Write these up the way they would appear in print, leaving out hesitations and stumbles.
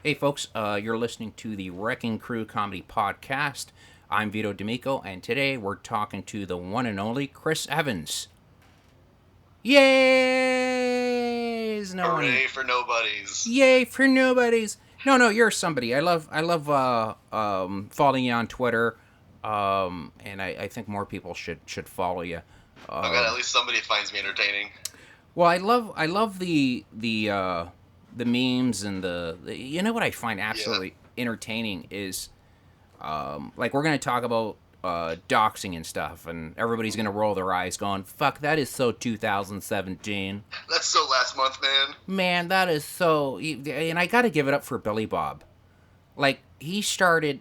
Hey, folks, you're listening to the Wrecking Crew Comedy Podcast. I'm Vito D'A'mico, and today we're talking to the one and only Chris Evans. Yay! Hooray for nobodies. Yay for nobodies. No, you're somebody. I love following you on Twitter, and I think more people should follow you. Oh god, at least somebody finds me entertaining. Well, I love the memes and the you know what I find absolutely entertaining is like we're gonna talk about doxing and stuff, and everybody's gonna roll their eyes, going, "Fuck, that is so 2017." That's so last month, man. Man, that is so. And I gotta give it up for Billy Bob. Like he started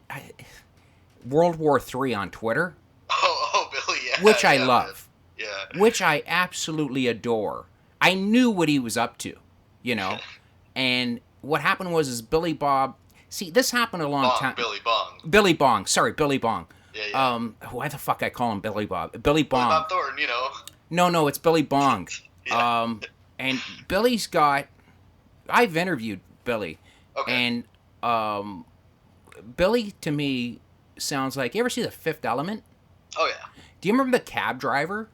World War III on Twitter, Billy, yeah, which I yeah, love, yeah. which I absolutely adore. I knew what he was up to, you know. And what happened was Billy Bob. See, this happened a long time. Billy Bong. Billy Bong. Sorry, Billy Bong. Yeah. Why the fuck I call him Billy Bob? Billy Bong. Bob Thornton, you know. No, it's Billy Bong. Yeah. And Billy's got. I've interviewed Billy, Okay. and Billy to me sounds like. You ever see The Fifth Element? Oh yeah. Do you remember the cab driver?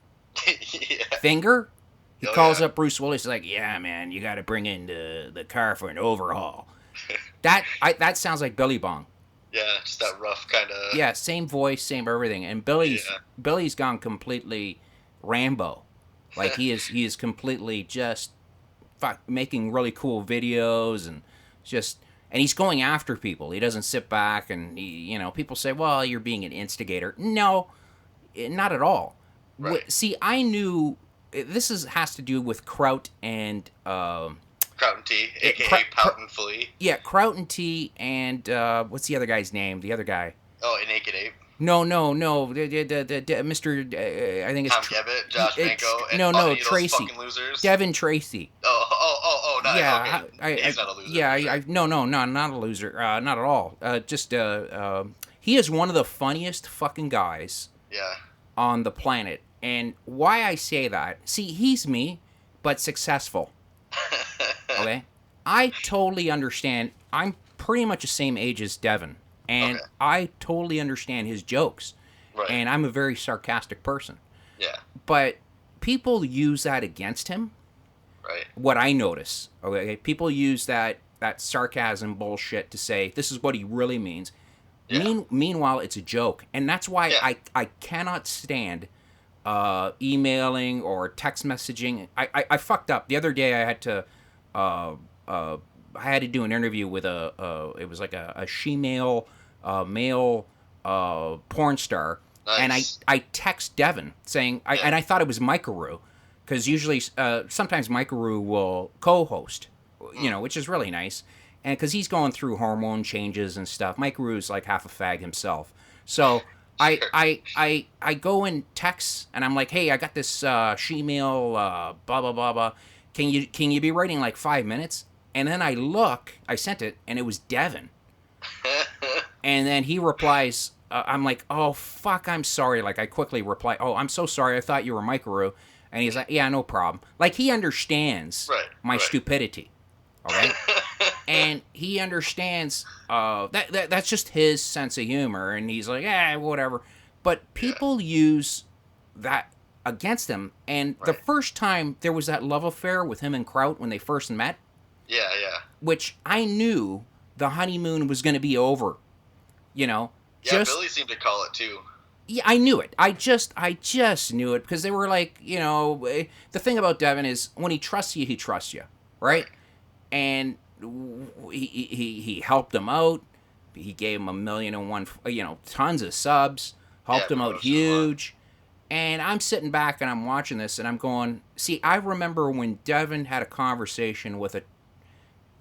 Yeah. Finger. He Oh, calls yeah. up Bruce Willis, like, "Yeah, man, you got to bring in the car for an overhaul." That sounds like Billy Bong. Yeah, just that rough kind of. Yeah, same voice, same everything. And Billy's gone completely Rambo. Like he is completely just making really cool videos and he's going after people. He doesn't sit back and people say, "Well, you're being an instigator." No, not at all. Right. See, I knew has to do with Kraut and Kraut and Tea, aka Pout and Flea. yeah, Kraut and Tea and what's the other guy's name? The other guy. Oh, a Naked Ape. No. Mr. I think it's Tom Kebbett, Josh Manko, and no, those Tracy. fucking losers. Devin Tracy. Oh, not Yeah, okay. He's not a loser. Yeah, no, not a loser. Not at all. He is one of the funniest fucking guys Yeah. on the planet. And why I say that, see, he's me, but successful. Okay? I totally understand. I'm pretty much the same age as Devin. And Okay. I totally understand his jokes. Right. And I'm a very sarcastic person. Yeah. But people use that against him. Right. What I notice, okay, people use that sarcasm bullshit to say this is what he really means. Yeah. Meanwhile, it's a joke, and that's why I cannot stand emailing or text messaging. I fucked up the other day. I had to do an interview with it was like a she-male male porn star. Nice. And I text Devin saying, and I thought it was Microroo, because usually sometimes Microroo will co-host, which is really nice, and because he's going through hormone changes and stuff. Microroo's like half a fag himself, so I go and text, and I'm like, "Hey, I got this she-male blah blah blah blah. Can you be writing like 5 minutes?" And then I sent it, and it was Devin, and then he replies. I'm like, "Oh, fuck, I'm sorry." Like, I quickly reply, "Oh, I'm so sorry. I thought you were Microroo." And he's like, "Yeah, no problem." Like, he understands my stupidity. Okay? And he understands that's just his sense of humor. And he's like, whatever. But people use that against him. And the first time there was that love affair with him and Kraut when they first met. Yeah. Which I knew the honeymoon was going to be over. Yeah, Billy seemed to call it too. Yeah, I knew it. I just knew it because they were like, the thing about Devin is when he trusts you, right? And he helped him out. He gave him 1,000,001, tons of subs, helped him out huge. And I'm sitting back and I'm watching this and I'm going, see, I remember when Devin had a conversation with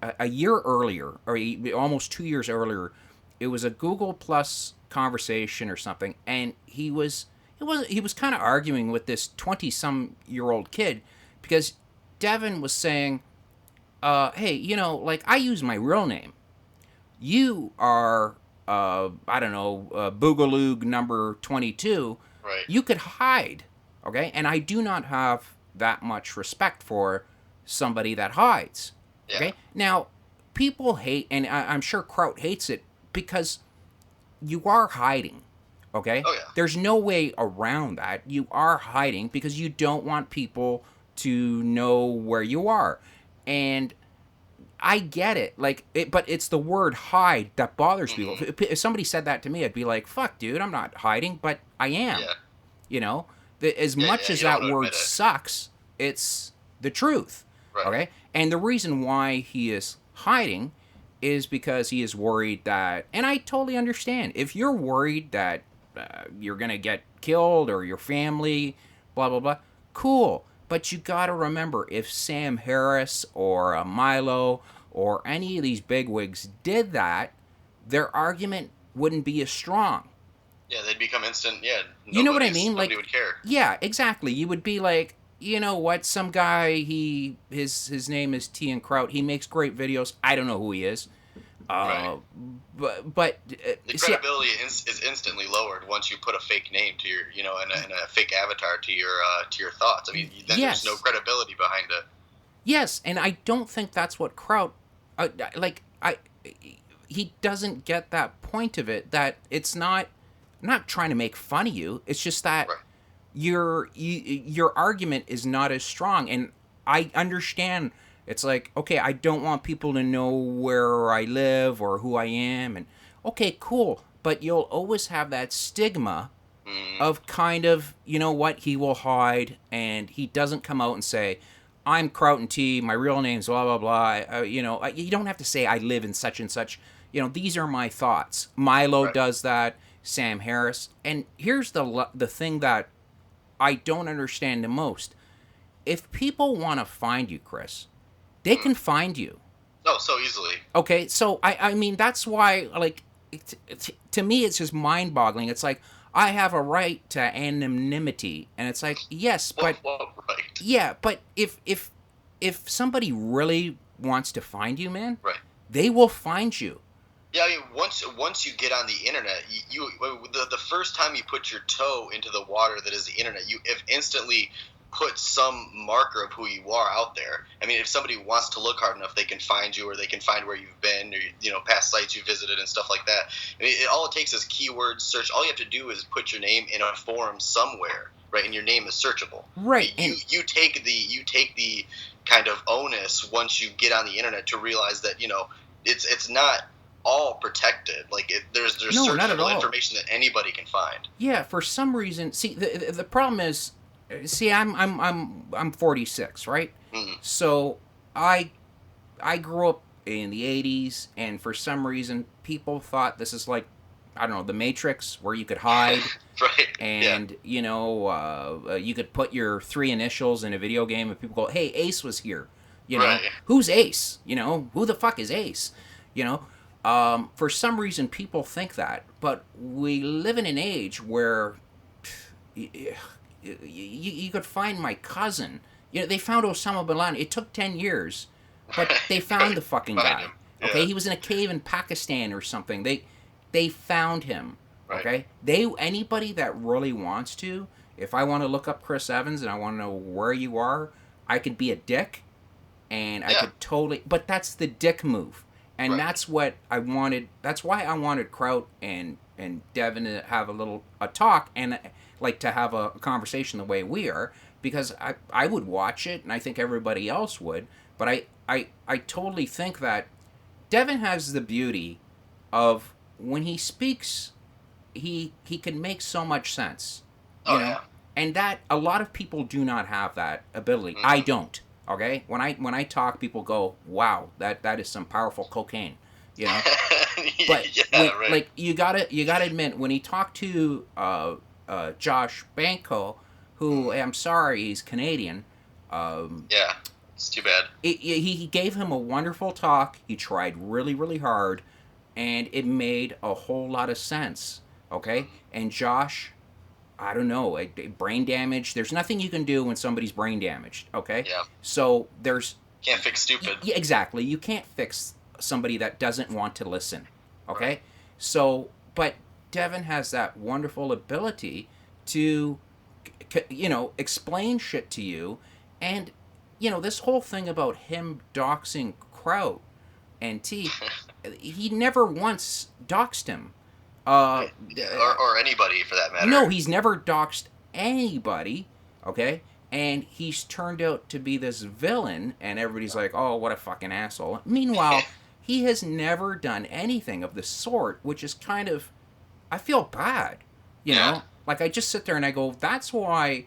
a year earlier, or almost 2 years earlier. It was a Google Plus conversation or something, and he was kind of arguing with this 20-some-year-old kid because Devin was saying, "Hey, like I use my real name. You are, I don't know, Boogaloo number 22. Right. You could hide, okay? And I do not have that much respect for somebody that hides, okay? Now, people hate, and I'm sure Kraut hates it, because you are hiding. Okay? Oh yeah. There's no way around that. You are hiding because you don't want people to know where you are. And I get it. Like, but it's the word hide that bothers people. Mm-hmm. If somebody said that to me, I'd be like, fuck, dude, I'm not hiding, but I am. Yeah. You know? As Yeah, much yeah, as you don't that wanna word admit it. sucks, it's the truth. Right. Okay? And the reason why he is hiding is because he is worried that, and I totally understand, if you're worried that you're going to get killed or your family, blah, blah, blah, cool. But you got to remember, if Sam Harris or Milo or any of these bigwigs did that, their argument wouldn't be as strong. Yeah, they'd become instant. Yeah, You know what I mean? Nobody Like, would care. yeah, exactly. You would be like, you know what? Some guy, his name is T and Kraut. He makes great videos. I don't know who he is. Right. But The see, credibility is instantly lowered once you put a fake name to your, and a fake avatar to your thoughts. I mean, then yes, there's no credibility behind it. yes, and I don't think that's what Kraut, like he doesn't get that point of it. That it's not, I'm not trying to make fun of you. It's just that Right. your argument is not as strong, and I understand. It's like, okay, I don't want people to know where I live or who I am, and okay, cool, but you'll always have that stigma Mm, of kind of, you know what, he will hide, and he doesn't come out and say, I'm Kraut and Tea, my real name's blah blah blah. You don't have to say I live in such and such. These are my thoughts. Milo right. does that. Sam Harris. And here's the thing that I don't understand the most. If people want to find you, Chris, they can find you. Oh, so easily. Okay, so I mean that's why, like, to me it's just mind-boggling. It's like, I have a right to anonymity, and it's like, yes, but Right. yeah, but if somebody really wants to find you, man, Right. they will find you. Yeah, I mean, once you get on the internet, the first time you put your toe into the water that is the internet, you have instantly put some marker of who you are out there. I mean, if somebody wants to look hard enough, they can find you, or they can find where you've been, or past sites you visited and stuff like that. I mean, all it takes is keyword search. All you have to do is put your name in a forum somewhere, right? And your name is searchable. Right. You take the kind of onus once you get on the internet to realize that it's not all protected. Like there's No, not at searchable all. information that anybody can find. Yeah, for some reason, see, the problem is, see, I'm 46, right? Mm. So I grew up in the 80s, and for some reason people thought this is like, I don't know, the Matrix, where you could hide. Right. And you could put your 3 initials in a video game, and people go, hey, Ace was here. Right. Who's Ace? Who the fuck is Ace? For some reason people think that, but we live in an age where you could find my cousin. They found Osama bin Laden. It took 10 years, but they found the fucking guy. Him. Yeah. Okay, he was in a cave in Pakistan or something. They found him. Right. Okay, anybody that really wants to. If I want to look up Chris Evans and I want to know where you are, I could be a dick, and I could totally. But that's the dick move, and that's what I wanted. That's why I wanted Kraut and Devin to have a talk, and like to have a conversation the way we are, because I would watch it, and I think everybody else would. But I totally think that Devin has the beauty of, when he speaks, he can make so much sense. Yeah. And that a lot of people do not have that ability. Mm-hmm. I don't. Okay? When I talk, people go, "Wow, that is some powerful cocaine." But right. like you gotta admit, when he talked to Josh Banco, who, I'm sorry, he's Canadian. Yeah, it's too bad. He gave him a wonderful talk. He tried really, really hard, and it made a whole lot of sense. Okay? And Josh, I don't know, brain damage. There's nothing you can do when somebody's brain damaged. Okay? Yeah. So Can't fix stupid. Yeah, exactly. You can't fix somebody that doesn't want to listen. Okay? Right. So, but Devin has that wonderful ability to, explain shit to you. And, this whole thing about him doxing Kraut, and Tea, he never once doxed him. Or anybody for that matter. No, he's never doxed anybody, okay? And he's turned out to be this villain, and everybody's like, oh, what a fucking asshole. Meanwhile, he has never done anything of the sort, which is kind of, I feel bad, you know? Like, I just sit there and I go, that's why,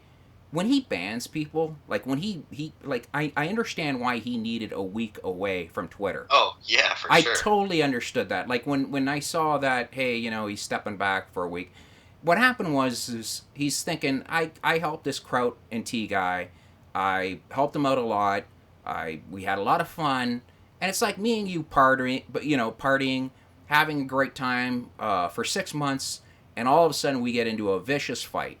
when he bans people, like, when he like, I understand why he needed a week away from Twitter. Oh, yeah, for I sure. totally understood that. Like, when I saw that, hey, you know, he's stepping back for a week, what happened was is he's thinking, I helped this Kraut and Tea guy. I helped him out a lot. We had a lot of fun. And it's like me and you partying, having a great time for 6 months, and all of a sudden we get into a vicious fight.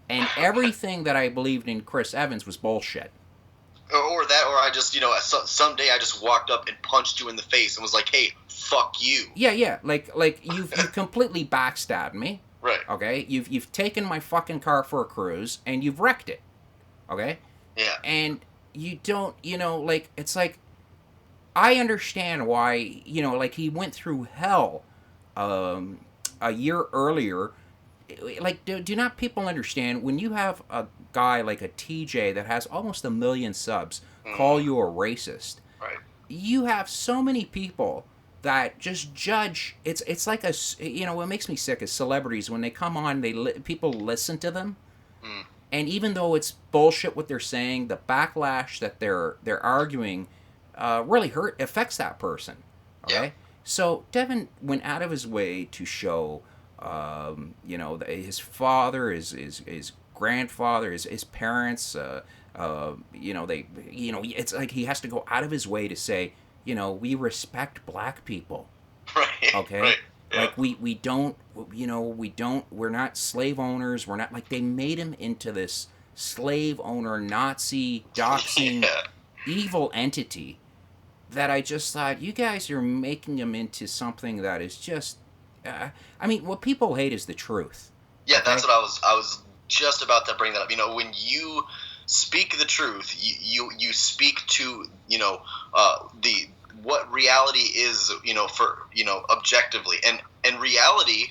And everything that I believed in Chris Evans was bullshit. Or that, or I just, someday I just walked up and punched you in the face and was like, hey, fuck you. Yeah. Like you've completely backstabbed me. Right. Okay? You've taken my fucking car for a cruise and you've wrecked it. Okay? Yeah. And you don't, like, it's like, I understand why, like, he went through hell a year earlier. Like, do not people understand when you have a guy like a TJ that has almost 1 million subs call you a racist? Right. You have so many people that just judge. It's like what makes me sick is celebrities when they come on, people listen to them, and even though it's bullshit what they're saying, the backlash that they're arguing really affects that person. Okay, yeah. So Devin went out of his way to show. His father, his grandfather, his parents, it's like he has to go out of his way to say, we respect black people. Right. Okay. Right. Yeah. Like we don't, we're not slave owners. We're not, like, they made him into this slave owner, Nazi, doxing, evil entity that I just thought, you guys are making him into something that is just, what people hate is the truth. Yeah, okay? That's what I was just about to bring that up. When you speak the truth, you speak to the what reality is, for objectively, and reality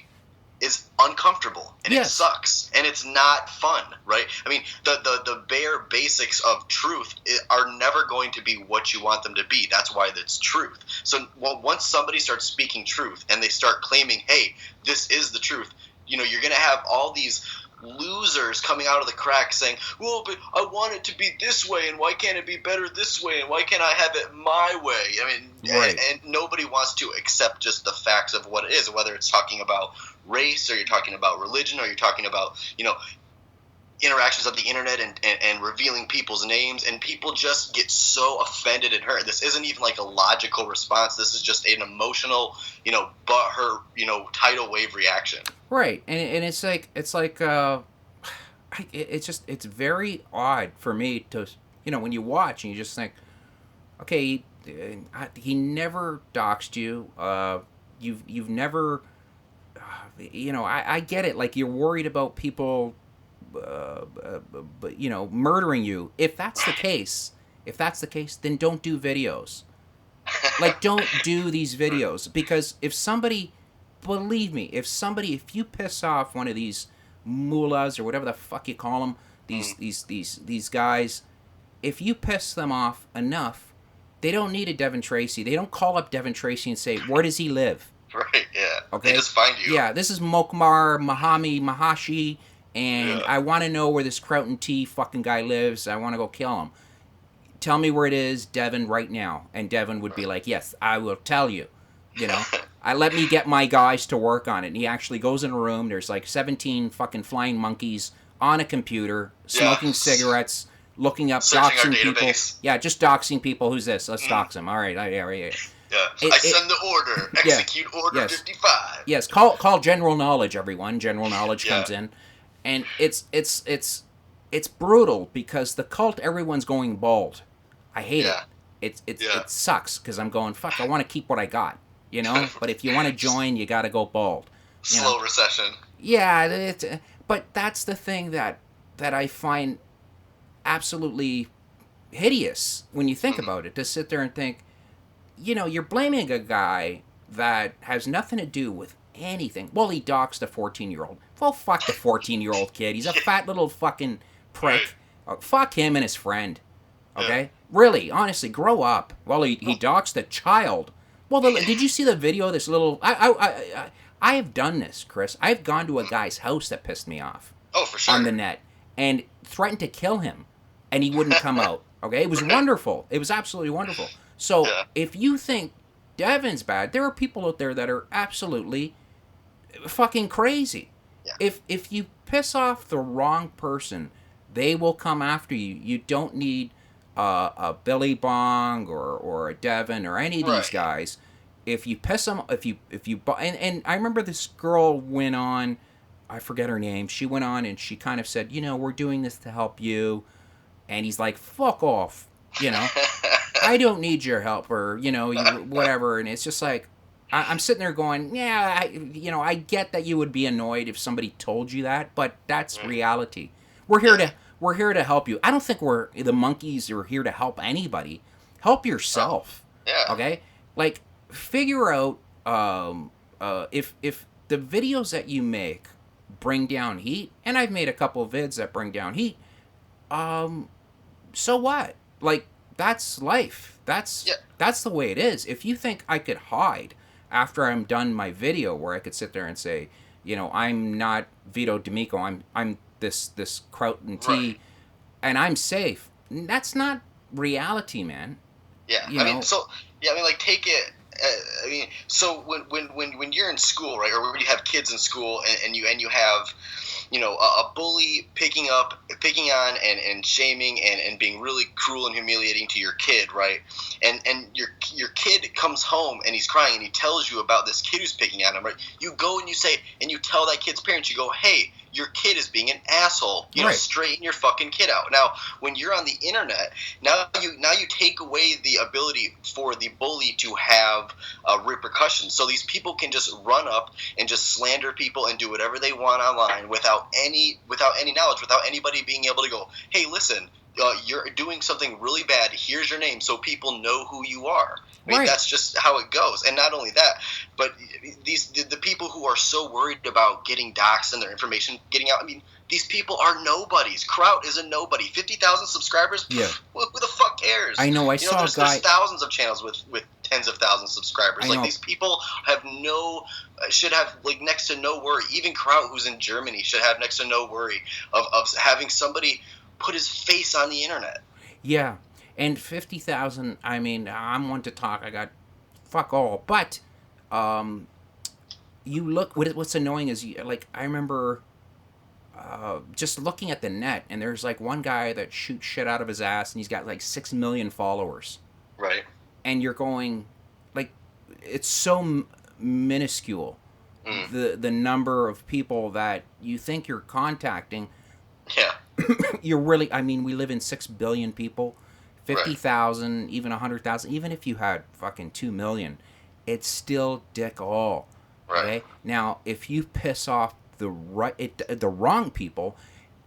is uncomfortable and yes. It sucks and it's not fun, right? I mean, the bare basics of truth are never going to be what you want them to be. That's why it's truth. So once somebody starts speaking truth and they start claiming, hey, this is the truth, you're going to have all these losers coming out of the cracks saying, well, but I want it to be this way, and why can't it be better this way, and why can't I have it my way? I mean, right. and nobody wants to accept just the facts of what it is, whether it's talking about race, or you're talking about religion, or you're talking about, interactions of the internet and revealing people's names, and people just get so offended and hurt. This isn't even like a logical response. This is just an emotional, butthurt, tidal wave reaction. Right, and it's like it's very odd for me to, when you watch and you just think, okay, he never doxed you. You've never, I get it. Like, you're worried about people, murdering you. If that's the case, then don't do videos. Like, don't do these videos, because if somebody. Believe me, if you piss off one of these mullahs or whatever the fuck you call them, these guys, if you piss them off enough, they don't need a Devin Tracy. They don't call up Devin Tracy and say, where does he live? Right, yeah. Okay? They just find you. Yeah, this is Mokmar Mahashi, and I want to know where this Kraut and Tea fucking guy lives. I want to go kill him. Tell me where it is, Devin, right now. And Devin would be like, yes, I will tell you. Let me get my guys to work on it. And he actually goes in a room. There's like 17 fucking flying monkeys on a computer, smoking cigarettes, looking up, doxing people. Yeah, just doxing people. Who's this? Let's dox him. All right. Yeah. I send the order. Execute order 55. Yes, call General Knowledge, everyone. General Knowledge comes in. And it's brutal, because the cult, everyone's going bald. I hate it. It sucks, because I'm going, fuck, I want to keep what I got. But if you want to join, you got to go bald. Slow recession. Yeah, but that's the thing that I find absolutely hideous when you think about it. To sit there and think, you're blaming a guy that has nothing to do with anything. Well, he doxed a 14-year-old. Well, fuck the 14-year-old kid. He's a fat little fucking prick. Fuck him and his friend. Okay? Really, honestly, grow up. Well, he doxed a child. Well, did you see the video of this little... I have done this, Chris. I've gone to a guy's house that pissed me off. Oh, for sure. On the net. And threatened to kill him. And he wouldn't come out. Okay? It was wonderful. It was absolutely wonderful. So, if you think Devin's bad, there are people out there that are absolutely fucking crazy. Yeah. If you piss off the wrong person, they will come after you. You don't need a Billy Bong or a Devin or any of these guys. If you piss them, and I remember this girl went on, I forget her name. She went on and she kind of said, we're doing this to help you, and he's like, fuck off, I don't need your help, or whatever. And it's just like, I'm sitting there going, yeah, I get that you would be annoyed if somebody told you that, but that's reality. We're here to help you. I don't think the monkeys are here to help anybody. Help yourself. Yeah. Okay? Like, figure out if the videos that you make bring down heat, and I've made a couple of vids that bring down heat, so what? Like, that's life. That's the way it is. If you think I could hide after I'm done my video, where I could sit there and say, I'm not Vito D'A'mico, I'm this Kraut and Tea, and I'm safe. That's not reality, man. Yeah, take it. So when you're in school, right, or when you have kids in school, and you have, a bully picking on and shaming and being really cruel and humiliating to your kid, right? And your kid comes home and he's crying and he tells you about this kid who's picking on him, right? You go and you say, and you tell that kid's parents, you go, hey, your kid is being an asshole. Straighten your fucking kid out. Now, when you're on the internet, now you take away the ability for the bully to have repercussions. So these people can just run up and just slander people and do whatever they want online without any knowledge, without anybody being able to go, hey, listen, you're doing something really bad. Here's your name, so people know who you are. That's just how it goes. And not only that, but the people who are so worried about getting doxxed and their information getting out, these people are nobodies. Kraut is a nobody. 50,000 subscribers? Yeah. Who the fuck cares? I know. Saw a guy. There's thousands of channels with tens of thousands of subscribers. These people should have next to no worry. Even Kraut, who's in Germany, should have next to no worry of having somebody put his face on the internet. Yeah. And 50,000, I'm one to talk. I got fuck all. But you look, what's annoying is, I remember just looking at the net, and there's one guy that shoots shit out of his ass, and he's got 6 million followers. Right. And you're going, it's so minuscule, the number of people that you think you're contacting. Yeah. You're really, we live in 6 billion people. 50,000, even 100,000, even if you had fucking 2 million, it's still dick all. Right. Okay? Now, if you piss off the wrong people,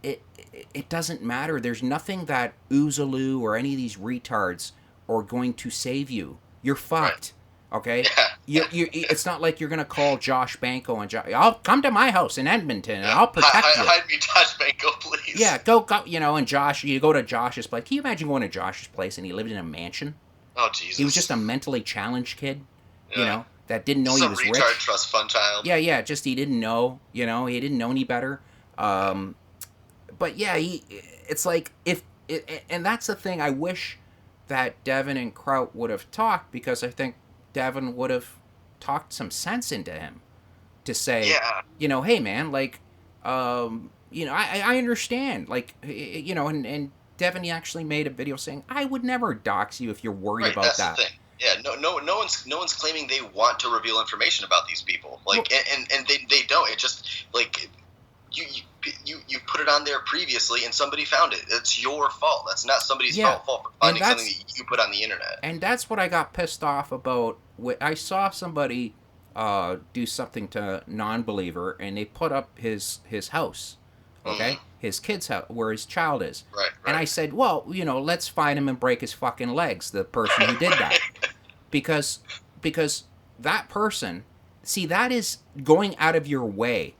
it doesn't matter. There's nothing that Oozaloo or any of these retards are going to save you. You're fucked. Okay? Yeah. It's not like you're going to call Josh Banco and I'll come to my house in Edmonton and I'll protect you. Hide me, Josh Banco, please. Yeah, go, and Josh, you go to Josh's place. Can you imagine going to Josh's place and he lived in a mansion? Oh, Jesus. He was just a mentally challenged kid, that didn't know he was rich. Some retard trust fund child. Yeah, just he didn't know, he didn't know any better. But yeah, it's like, and that's the thing, I wish that Devin and Kraut would have talked, because I think Devin would have talked some sense into him to say, hey man, I understand, and Devin, he actually made a video saying, I would never dox you if you're worried about that's that. The thing. Yeah, no one's claiming they want to reveal information about these people, and they don't. It just you put it on there previously and somebody found it. It's your fault. That's not somebody's fault for finding something that you put on the internet. And that's what I got pissed off about. I saw somebody do something to non-believer, and they put up his house, okay, his kid's house where his child is. Right. And I said, well, let's find him and break his fucking legs, the person who did that. because that person, see, that is going out of your way,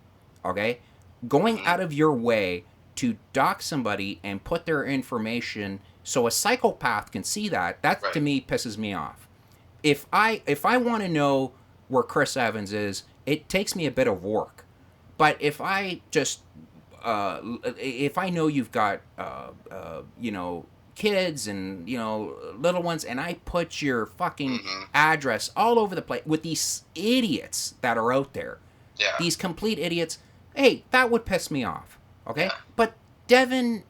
okay? Going out of your way to dox somebody and put their information so a psychopath can see that. That Right. to me pisses me off. If I want to know where Chris Evans is, it takes me a bit of work. But if I just if I know you've got kids and little ones, and I put your fucking address all over the place with these idiots that are out there, Yeah. these complete idiots, hey, that would piss me off. Okay, Yeah. but Devin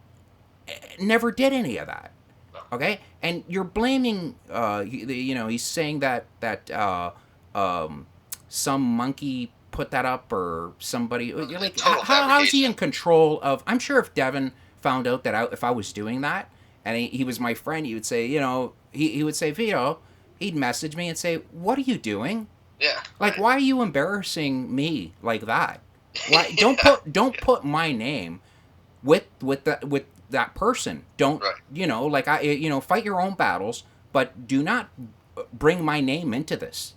never did any of that. Okay, and you're blaming, he's saying that some monkey put that up or somebody. Like, Total how is he in fabrication. control of? I'm sure if Devin found out that if I was doing that and he was my friend, he would say, he would say, Vito, he'd message me and say, what are you doing? Yeah. Like, right. why are you embarrassing me like that? Why don't put my name with that person. Don't Right. fight your own battles, but do not bring my name into this.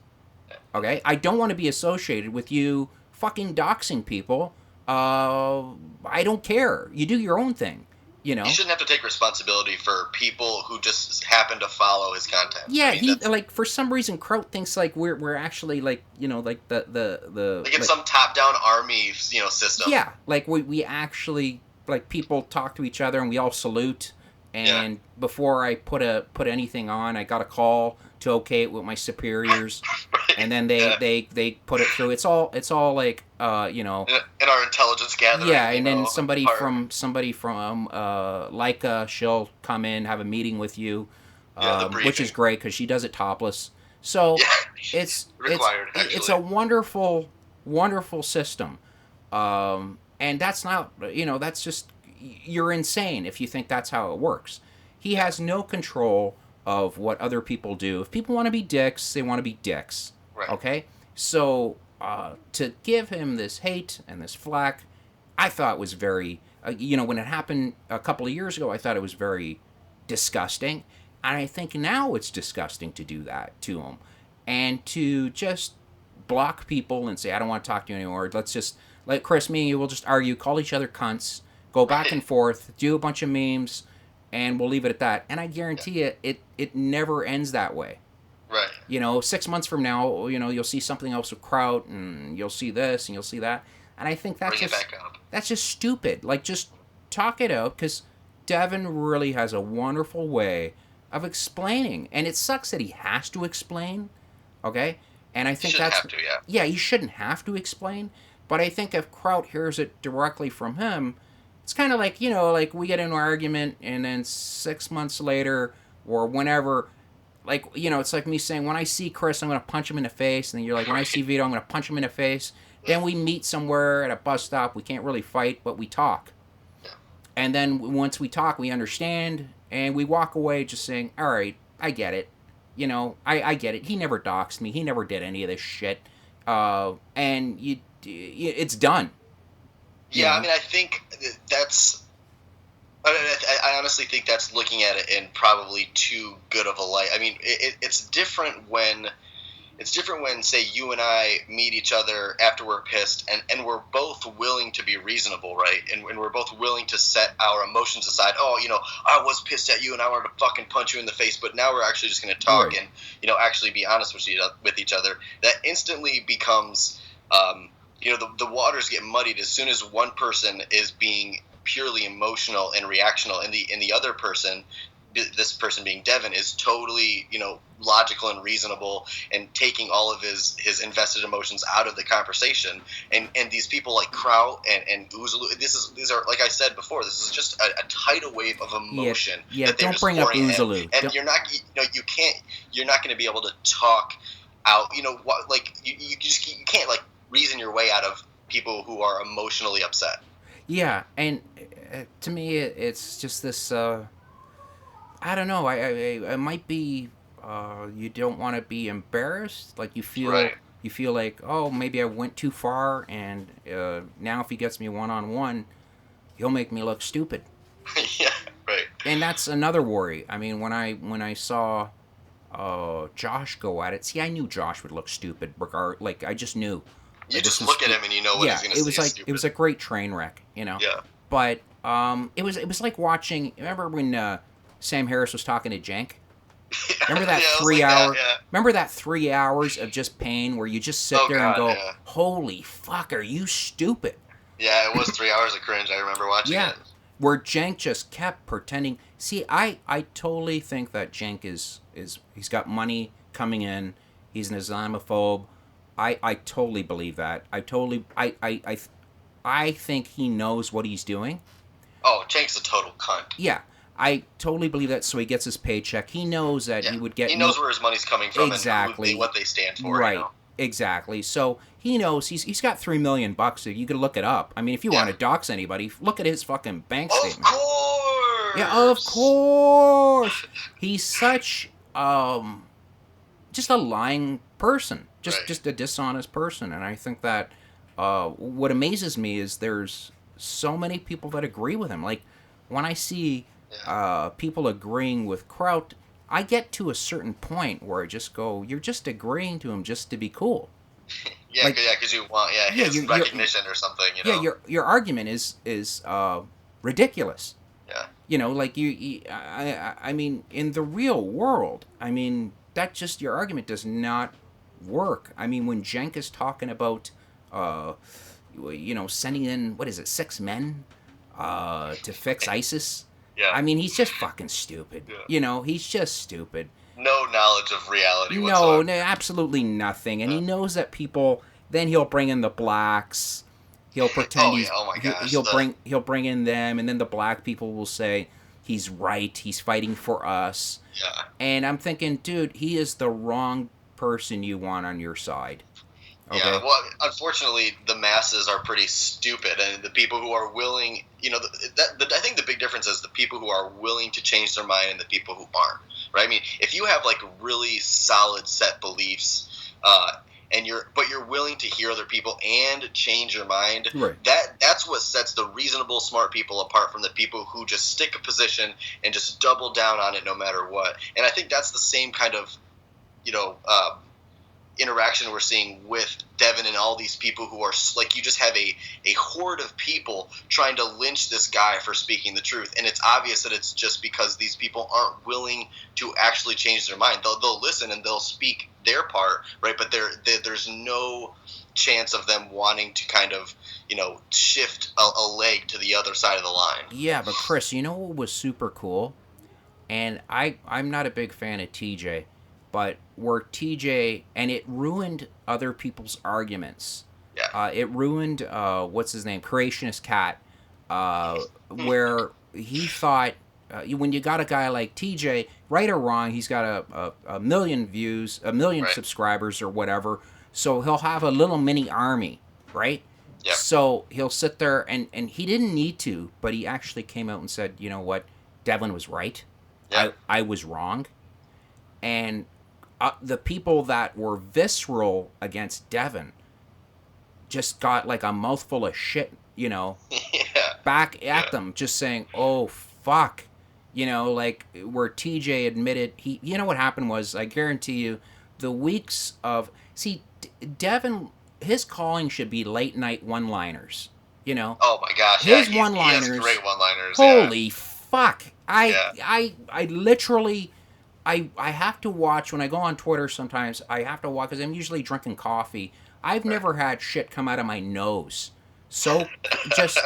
Okay, I don't want to be associated with you fucking doxing people. I don't care. You do your own thing. He shouldn't have to take responsibility for people who just happen to follow his content. Yeah, I mean, he like for some reason Kraut thinks like we're actually like like the like it's like, some top-down army system. yeah, like we actually like people talk to each other and we all salute. And before I put anything on, I got a call to okay it with my superiors, Right. and then they put it through. It's all like In our intelligence gathering. yeah, and then somebody part. from Leica, she'll come in, have a meeting with you, The which is briefing. great because she does it topless. So Yeah. it's Required, it's actually. a wonderful system, and that's not that's just you're insane if you think that's how it works. He has no control of what other people do. If people want to be dicks, they want to be dicks. Right. Okay, so to give him this hate and this flack, I thought was very when it happened a couple of years ago, I thought it was very disgusting, and I think now it's disgusting to do that to him, and to just block people and say I don't want to talk to you anymore. Let's just let Chris, me and you will just argue, call each other cunts, go back and forth, do a bunch of memes, and we'll leave it at that. And I guarantee it never ends that way. Right. 6 months from now, you'll see something else with Kraut, and you'll see this, and you'll see that. And I think Bring it back up. that's just stupid. Like, just talk it out, because Devin really has a wonderful way of explaining. And it sucks that he has to explain, okay? And I think Shouldn't that's... have to, yeah. Yeah, he shouldn't have to explain. But I think if Kraut hears it directly from him, it's kind of like, like we get into an argument, and then 6 months later, or whenever... Like, it's like me saying, when I see Chris, I'm going to punch him in the face. And then you're like, when I see Vito, I'm going to punch him in the face. Then we meet somewhere at a bus stop. We can't really fight, but we talk. Yeah. And then once we talk, we understand. And we walk away just saying, all right, I get it. I get it. He never doxed me. He never did any of this shit. And it's done. Yeah, I mean, I think that's... I honestly think that's looking at it in probably too good of a light. I mean, it's different when say you and I meet each other after we're pissed, and we're both willing to be reasonable, right? And we're both willing to set our emotions aside. Oh, I was pissed at you and I wanted to fucking punch you in the face, but now we're actually just going to talk Right. and actually be honest with each other. That instantly becomes the waters get muddied as soon as one person is being purely emotional and reactional, and the other person, this person being Devin, is totally logical and reasonable and taking all of his invested emotions out of the conversation. And these people like Kraut and Uzulu, these are, like I said before, this is just a tidal wave of emotion. Yeah, that they're don't just bring up pouring in. Uzulu. And Don't- you're not going to be able to talk out. You can't like reason your way out of people who are emotionally upset. Yeah, and to me, it's just this. I don't know. I might be. You don't want to be embarrassed. Like you feel. Right. You feel like, oh, maybe I went too far, and now if he gets me 1-on-1, he'll make me look stupid. Yeah, right. And that's another worry. I mean, when I saw Josh go at it. See, I knew Josh would look stupid. Like I just knew. You just look at him and you know what he's going to say. It was like stupid. it was a great train wreck, you know. Yeah. But it was like watching. Remember when Sam Harris was talking to Jank? Remember that 3 hour? Yeah. Remember that 3 hours of just pain where you just sit there and go, "Holy fuck, are you stupid?" Yeah, it was 3 hours of cringe. I remember watching it. Where Jank just kept pretending. See, I totally think that Jank is he's got money coming in. He's an Islamophobe. I totally believe that. I think he knows what he's doing. Oh, Jank's a total cunt. Yeah, I totally believe that. So he gets his paycheck. He knows that he would get. He knows where his money's coming from. Exactly. And what they stand for. Right. You know? Exactly. So he knows he's got $3 million. You could look it up. I mean, if you want to dox anybody, look at his fucking bank statement. Of course. Yeah, of course. He's such just a lying person. Just a dishonest person. And I think that what amazes me is there's so many people that agree with him. Like when I see people agreeing with Kraut, I get to a certain point where I just go, you're just agreeing to him just to be cool. Because you want his recognition or something. You know? Yeah, your argument is ridiculous. Yeah. You know, like I mean, in the real world, I mean, that just your argument does not work. I mean, when Cenk is talking about, sending in 6 men, to fix ISIS. Yeah. I mean, he's just fucking stupid. Yeah. You know, he's just stupid. No knowledge of reality whatsoever. No, absolutely nothing. And he knows that people. Then he'll bring in the blacks. He'll pretend he'll bring in them, and then the black people will say he's right. He's fighting for us. Yeah. And I'm thinking, dude, he is the wrong person you want on your side. Okay? Yeah, well, unfortunately, the masses are pretty stupid, and the people who are willing, I think the big difference is the people who are willing to change their mind and the people who aren't, right? I mean, if you have, like, really solid set beliefs, and you're willing to hear other people and change your mind, right. That's what sets the reasonable, smart people apart from the people who just stick a position and just double down on it no matter what. And I think that's the same kind of, interaction we're seeing with Devin and all these people who are like, you just have a horde of people trying to lynch this guy for speaking the truth, and it's obvious that it's just because these people aren't willing to actually change their mind. They'll listen and they'll speak their part, right? But there's no chance of them wanting to kind of shift a leg to the other side of the line. Yeah, but Chris, you know what was super cool? And I'm not a big fan of TJ, but where TJ, and it ruined other people's arguments. Yeah. It ruined, what's his name? Creationist Cat, where he thought, when you got a guy like TJ, right or wrong, he's got a million views, a million subscribers or whatever, so he'll have a little mini army, right? Yeah. So he'll sit there, and he didn't need to, but he actually came out and said, you know what, Devlin was right. Yeah. I was wrong. And the people that were visceral against Devin just got like a mouthful of shit, back at them, just saying, oh, fuck. Like where TJ admitted, what happened was, I guarantee you, the weeks of, Devin, his calling should be late night one-liners, Oh my gosh. His one-liners. He has great one-liners. Holy fuck. I literally... I have to watch, when I go on Twitter sometimes, I have to watch, because I'm usually drinking coffee. I've never had shit come out of my nose. So, just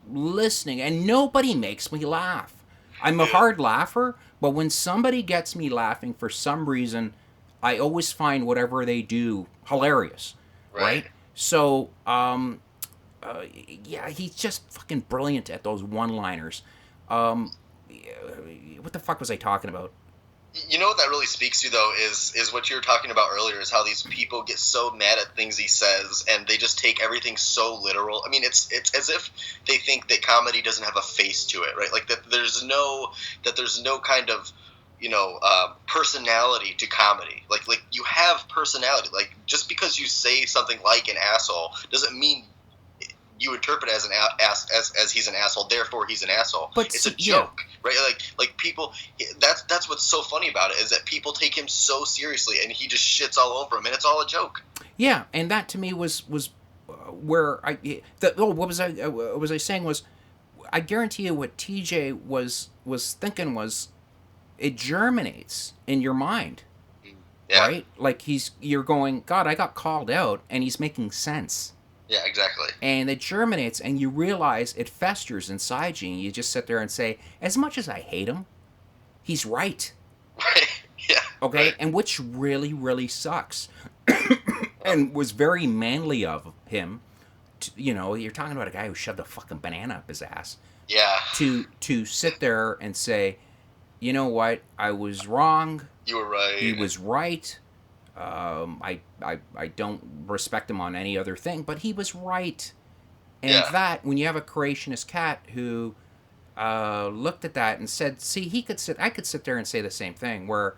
listening, and nobody makes me laugh. I'm a hard laugher, but when somebody gets me laughing for some reason, I always find whatever they do hilarious, right? So, he's just fucking brilliant at those one-liners. What the fuck was I talking about? You know what that really speaks to, though, is what you were talking about earlier, is how these people get so mad at things he says, and they just take everything so literal. I mean, it's as if they think that comedy doesn't have a face to it, right? Like that there's no kind of personality to comedy. Like you have personality. Like, just because you say something like an asshole doesn't mean you interpret it as as he's an asshole, therefore he's an asshole. But it's a joke. right? Like people, that's what's so funny about it, is that people take him so seriously, and he just shits all over him, and it's all a joke. Yeah, and that to me was where what was I saying was, I guarantee you what TJ was thinking was, it germinates in your mind, Yeah. right? Like you're going, God, I got called out, and he's making sense. Yeah, exactly. And it germinates, and you realize it festers inside you, and you just sit there and say, as much as I hate him, he's right. Right. Yeah. Okay? Right. And which really, really sucks. And was very manly of him. You're talking about a guy who shoved a fucking banana up his ass. Yeah. To sit there and say, you know what, I was wrong. You were right. He was right. I don't respect him on any other thing, but he was right. And that, when you have a creationist cat who looked at that and said, see, I could sit there and say the same thing, where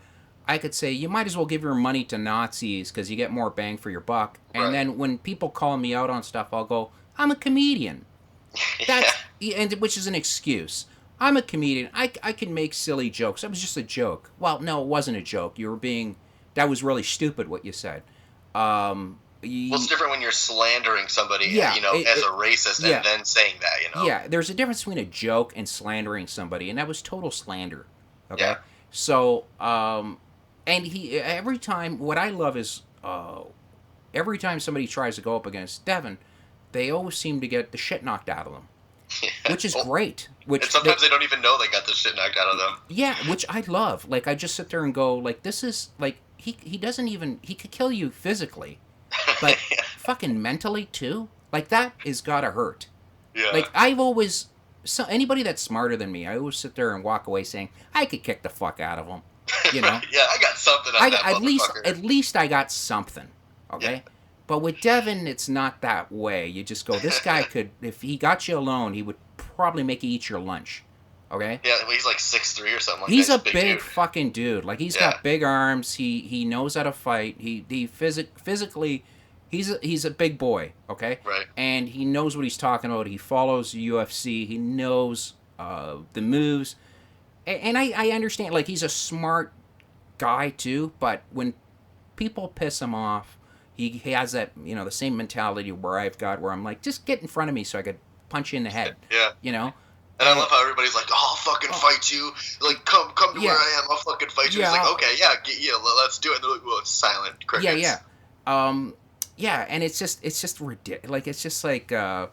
I could say, you might as well give your money to Nazis because you get more bang for your buck. And then when people call me out on stuff, I'll go, I'm a comedian. Which is an excuse. I'm a comedian. I can make silly jokes. That was just a joke. Well, no, it wasn't a joke. That was really stupid what you said. Well, it's different when you're slandering somebody, as a racist, and then saying that, Yeah, there's a difference between a joke and slandering somebody, and that was total slander. Okay? Yeah. So, and every time, what I love is, every time somebody tries to go up against Devin, they always seem to get the shit knocked out of them. Which is great. And sometimes they don't even know they got the shit knocked out of them. Yeah, which I love. Like, I just sit there and go, like, this is, like, he doesn't even, he could kill you physically, but fucking mentally, too? Like, that is gotta hurt. Yeah. Like, anybody that's smarter than me, I always sit there and walk away saying, I could kick the fuck out of him. You know? Yeah, I got something on that motherfucker. At least I got something. Okay? Yeah. But with Devin, it's not that way. You just go, this guy could, if he got you alone, he would probably make you eat your lunch. Okay? Yeah, he's like 6'3" or something like he's that. He's a big fucking dude. Like, he's got big arms. He knows how to fight. He physically, he's a big boy. Okay? Right. And he knows what he's talking about. He follows UFC. He knows the moves. And I understand, like, he's a smart guy, too. But when people piss him off, he has that, the same mentality where I'm like, just get in front of me so I could punch you in the head. Yeah. And I love how everybody's like, oh, I'll fucking fight you. Like, come to where I am. I'll fucking fight you. Yeah, it's like, okay, let's do it. And they're like, well, it's silent. Crickets. Yeah. And it's just ridiculous. Like, it's just like, I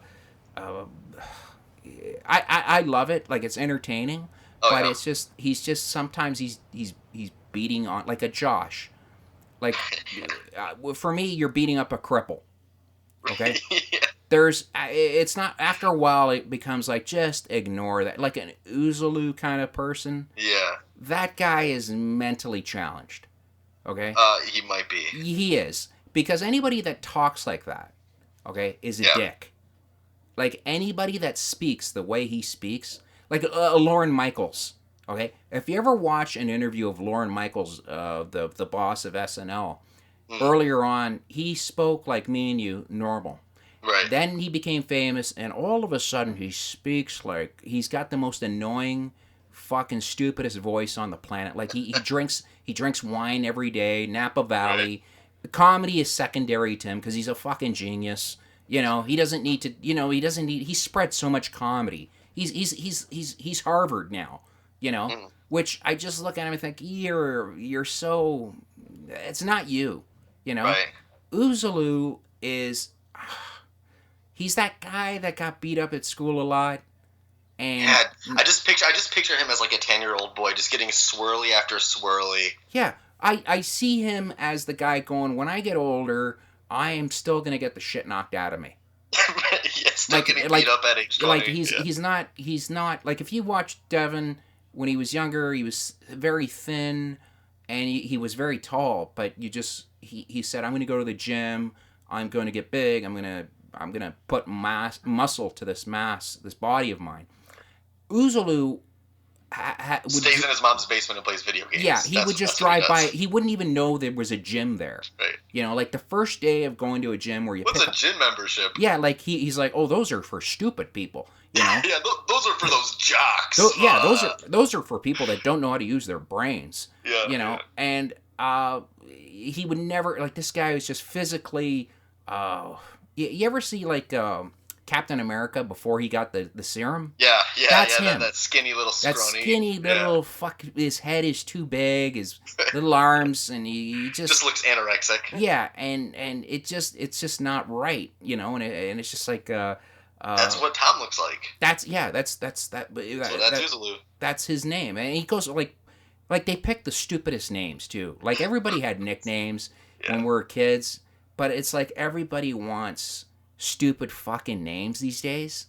love it. Like, it's entertaining. But it's just, sometimes he's beating on, like a Josh. Like, for me, you're beating up a cripple. Okay? It's not, after a while, it becomes like, just ignore that. Like an Oozaloo kind of person. Yeah. That guy is mentally challenged. Okay? He might be. He is. Because anybody that talks like that, okay, is a dick. Like, anybody that speaks the way he speaks, like Lorne Michaels. Okay, if you ever watch an interview of Lorne Michaels, the boss of SNL, earlier on, he spoke like me and you, normal. Right. Then he became famous, and all of a sudden he speaks like he's got the most annoying, fucking stupidest voice on the planet. Like he drinks wine every day, Napa Valley. Right. The comedy is secondary to him because he's a fucking genius. He doesn't need to. He spread so much comedy. He's Harvard now. Which I just look at him and think, you're so, it's not you, Right. Oozaloo is, he's that guy that got beat up at school a lot, and I just picture him as like a 10-year-old boy just getting swirly after swirly. Yeah, I see him as the guy going, when I get older, I am still gonna get the shit knocked out of me. Still getting beat up at age 20. Like he's not like, if you watch Devin. When he was younger, he was very thin, and he was very tall. But he said, "I'm going to go to the gym. I'm going to get big. I'm going to put muscle to this body of mine." Oozaloo, stays in his mom's basement and plays video games. Yeah, he would just drive by. He wouldn't even know there was a gym there. Right. You know, like the first day of going to a gym where you What's a gym membership? Yeah, like he's like, oh, those are for stupid people. You know? Yeah, those are for those jocks. Those are for people that don't know how to use their brains. Yeah, you know, and he would never, like, this guy was just physically. You ever see like Captain America before he got the serum? That's him. That skinny little scrawny. That skinny little fuck. His head is too big. His little arms, and he just looks anorexic. Yeah, and it's just not right, you know, and it's just like. That's what Tom looks like. That's Uzulu. That's his name, and he goes like they picked the stupidest names too. Like everybody had nicknames when we were kids, but it's like everybody wants stupid fucking names these days.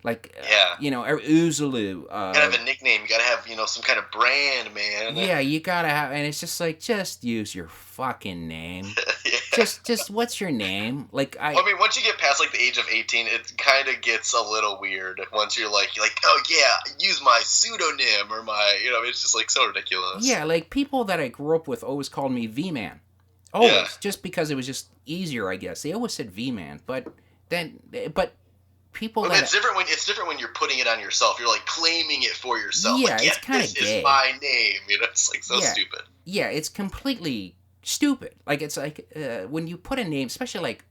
Like you know, Uzulu. You gotta have a nickname. You gotta have some kind of brand, man. Yeah, you gotta have, and it's just like just use your fucking name. Just what's your name? Like I mean, once you get past like the age of 18, it kind of gets a little weird. Once you're like, oh yeah, use my pseudonym or my, it's just like so ridiculous. Yeah, like people that I grew up with always called me V-Man. Always, just because it was just easier, I guess. They always said V-Man, but people that it's different when you're putting it on yourself. You're like claiming it for yourself. Yeah, it's kind of gay. This is my name. It's like so stupid. Yeah, it's completely stupid. Like it's like when you put a name, especially like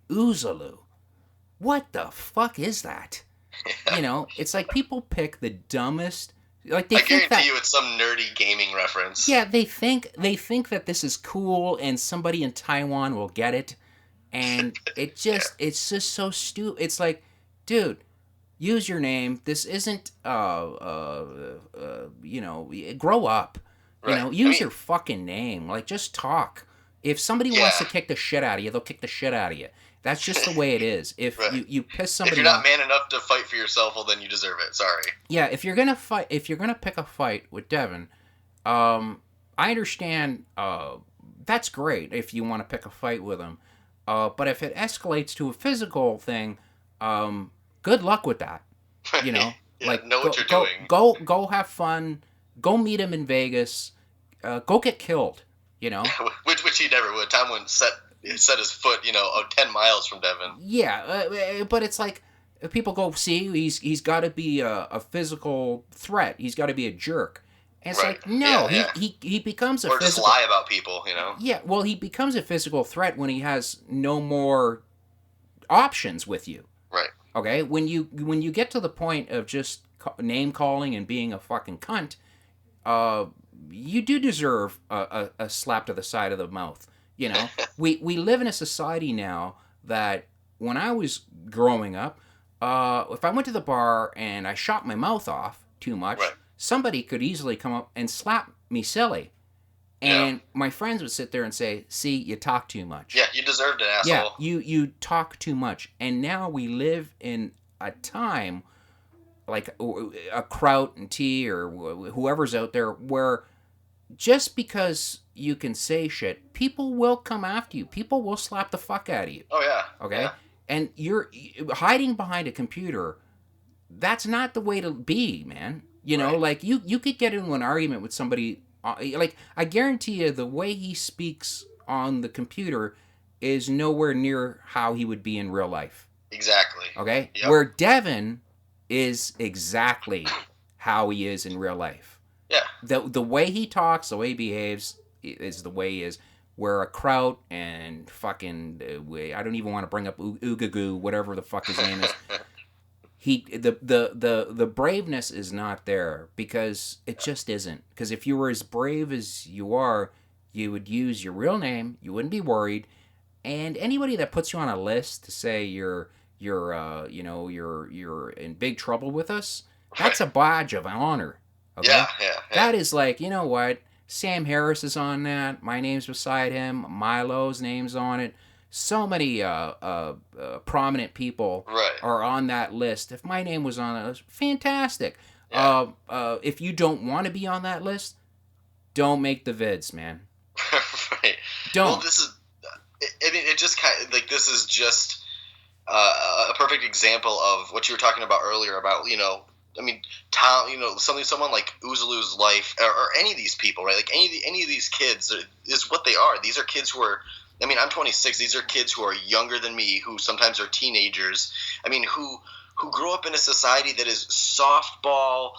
Uzulu. What the fuck is that? You know, it's like people pick the dumbest. Like they think guarantee you, it's some nerdy gaming reference. Yeah, they think that this is cool, and somebody in Taiwan will get it. And it's just so stupid. It's like, dude, use your name. This isn't, grow up. Right. Use your fucking name. Like, just talk. If somebody wants to kick the shit out of you, they'll kick the shit out of you. That's just the way it is. If you piss somebody off. If you're not man enough to fight for yourself, well, then you deserve it. Sorry. Yeah, if you're gonna pick a fight with Devin, I understand. That's great if you want to pick a fight with him. But if it escalates to a physical thing, good luck with that. You know, know what you're doing. Go have fun. Go meet him in Vegas. Go get killed. You know, which he never would. Tom wouldn't set his foot 10 miles from Devin. Yeah, but it's like people go, see, he's got to be a physical threat. He's got to be a jerk. And it's like, no, he becomes a or physical... just lie about people, Yeah, well, he becomes a physical threat when he has no more options with you. Right. Okay? When you get to the point of just name-calling and being a fucking cunt, you do deserve a slap to the side of the mouth. You know? we live in a society now that when I was growing up, if I went to the bar and I shot my mouth off too much... Right. Somebody could easily come up and slap me silly. And my friends would sit there and say, see, you talk too much. Yeah, you deserved it, asshole. Yeah, you talk too much. And now we live in a time, like a Kraut and Tea or whoever's out there, where just because you can say shit, people will come after you. People will slap the fuck out of you. Oh, yeah. Okay? Yeah. And you're hiding behind a computer. That's not the way to be, man. You know, like, you could get into an argument with somebody, like, I guarantee you the way he speaks on the computer is nowhere near how he would be in real life. Exactly. Okay? Yep. Where Devin is exactly how he is in real life. Yeah. The way he talks, the way he behaves is the way he is. Where a Kraut and fucking, I don't even want to bring up Oogagoo, whatever the fuck his name is. The braveness is not there because it just isn't. Because if you were as brave as you are, you would use your real name. You wouldn't be worried. And anybody that puts you on a list to say you're in big trouble with us, that's a badge of honor. Okay? Yeah. That is like, you know what? Sam Harris is on that. My name's beside him. Milo's name's on it. So many prominent people are on that list. If my name was on that list, fantastic. Yeah. If you don't want to be on that list, don't make the vids, man. Right. Don't. Well, this is. It just kind of like this is just a perfect example of what you were talking about earlier about I mean, Tom, someone like Uzulu's life, or any of these people, right? Like any of these kids is what they are. These are kids who are. I mean, I'm 26. These are kids who are younger than me, who sometimes are teenagers. I mean, who grew up in a society that is softball,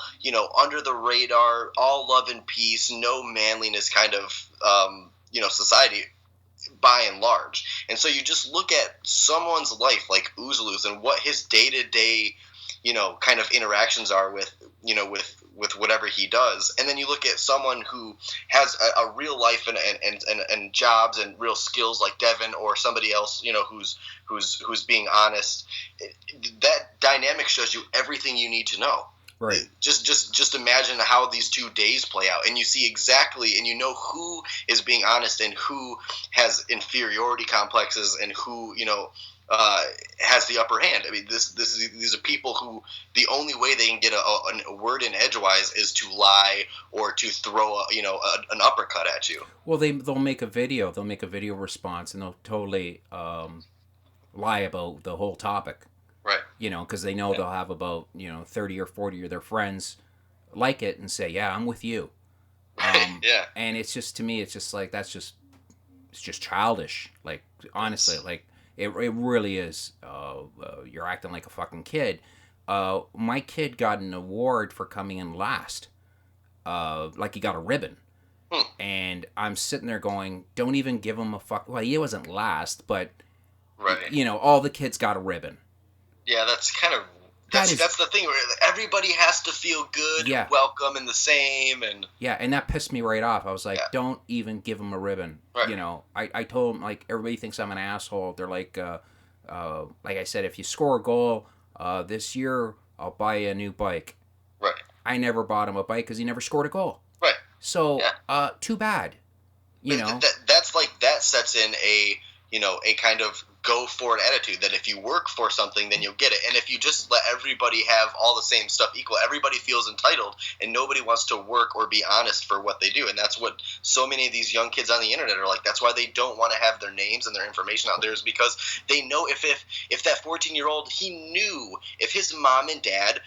under the radar, all love and peace, no manliness kind of, society by and large. And so you just look at someone's life like Uzulu's and what his day-to-day, kind of interactions are with whatever he does, and then you look at someone who has a real life and jobs and real skills like Devin or somebody else, who's being honest. That dynamic shows you everything you need to know. Right. Just imagine how these 2 days play out, and you see exactly, and you know who is being honest and who has inferiority complexes and who has the upper hand. I mean, these are people who the only way they can get a word in edgewise is to lie or to throw an uppercut at you. Well, they'll make a video. They'll make a video response, and they'll totally lie about the whole topic. Right. Because they know they'll have about 30 or 40 of their friends like it and say, "Yeah, I'm with you." Yeah. And it's just, to me, it's just like it's just childish. Like, honestly, like. It really is. You're acting like a fucking kid. My kid got an award for coming in last. Like he got a ribbon. And I'm sitting there going, don't even give him a fuck. Well, he wasn't last, but, right. All the kids got a ribbon. Yeah, that's kind of... That's the thing, where everybody has to feel good, and welcome, and the same, and... Yeah, and that pissed me right off. I was like, don't even give him a ribbon. Right. I told him, like, everybody thinks I'm an asshole. They're like I said, if you score a goal this year, I'll buy you a new bike. Right. I never bought him a bike because he never scored a goal. Right. So, too bad. That sets in a kind of go for it attitude, that if you work for something, then you'll get it. And if you just let everybody have all the same stuff equal, everybody feels entitled, and nobody wants to work or be honest for what they do. And that's what so many of these young kids on the internet are like. That's why they don't want to have their names and their information out there, is because they know if that 14-year-old, he knew if his mom and dad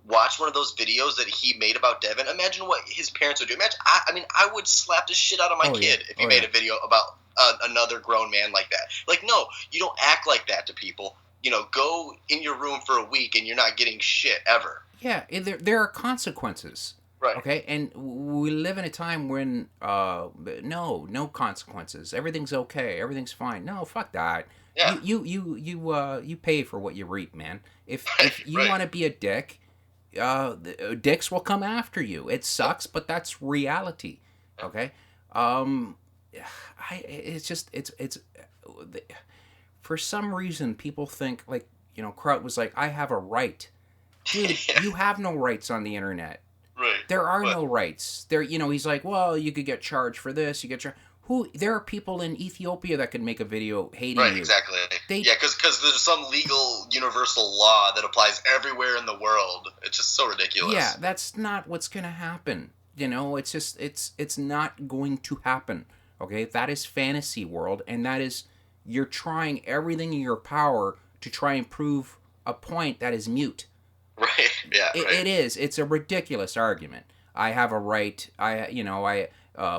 watched one of those videos that he made about Devin, imagine what his parents would do. Imagine, I would slap the shit out of my kid if he made a video about another grown man like that. Like, no, you don't act like that to people. Go in your room for a week and you're not getting shit ever. Yeah, there are consequences. Right. Okay, and we live in a time when no consequences. Everything's okay. Everything's fine. No, fuck that. Yeah. You pay for what you reap, man. If you want to be a dick, dicks will come after you. It sucks, but that's reality. Okay. It's for some reason people think, like, Kraut was like, I have a right. Dude, you have no rights on the internet. Right. There are no rights. He's like, well, you could get charged for this, you get charged. There are people in Ethiopia that could make a video hating you. Right, exactly. Because there's some legal universal law that applies everywhere in the world. It's just so ridiculous. Yeah, that's not what's going to happen. It's just, it's not going to happen. Okay, that is fantasy world, and that is, you're trying everything in your power to try and prove a point that is mute. Right. Yeah. It is. It's a ridiculous argument. I have a right.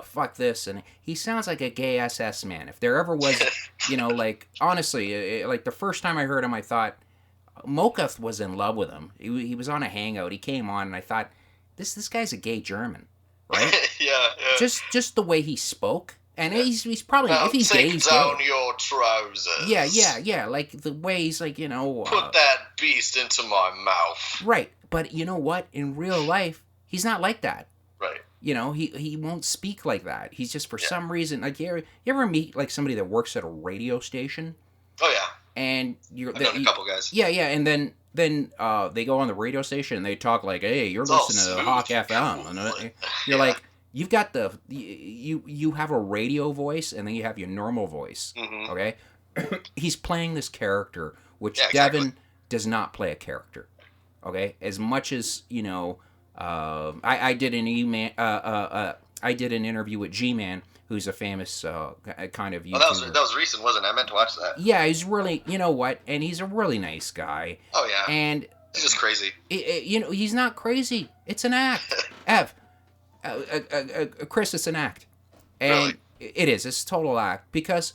Fuck this, and he sounds like a gay SS man. If there ever was, like, honestly, like the first time I heard him, I thought Mokath was in love with him. He was on a hangout. He came on, and I thought, this guy's a gay German, right? Yeah. Just the way he spoke. And he's probably, if he's gay, he's down gay. your trousers. Yeah. Like the way he's like, put that beast into my mouth. Right. But you know what? In real life, he's not like that. Right. He won't speak like that. He's just, for some reason, like, you ever meet like somebody that works at a radio station? Oh yeah. And I've known a couple guys. Yeah, and then they go on the radio station and they talk like, hey, you're listening to Hawk FM. And you're like, you've got you have a radio voice, and then you have your normal voice. Mm-hmm. Okay. He's playing this character, which exactly. Devin does not play a character. Okay, as much as I did an interview with G-Man, who's a famous kind of YouTuber. Oh, that was recent, wasn't it? I meant to watch that. Yeah, he's really, and he's a really nice guy. Oh yeah. And He's just crazy. He's not crazy. It's an act. Ev, Chris, it's an act, and Really? it is. It's a total act because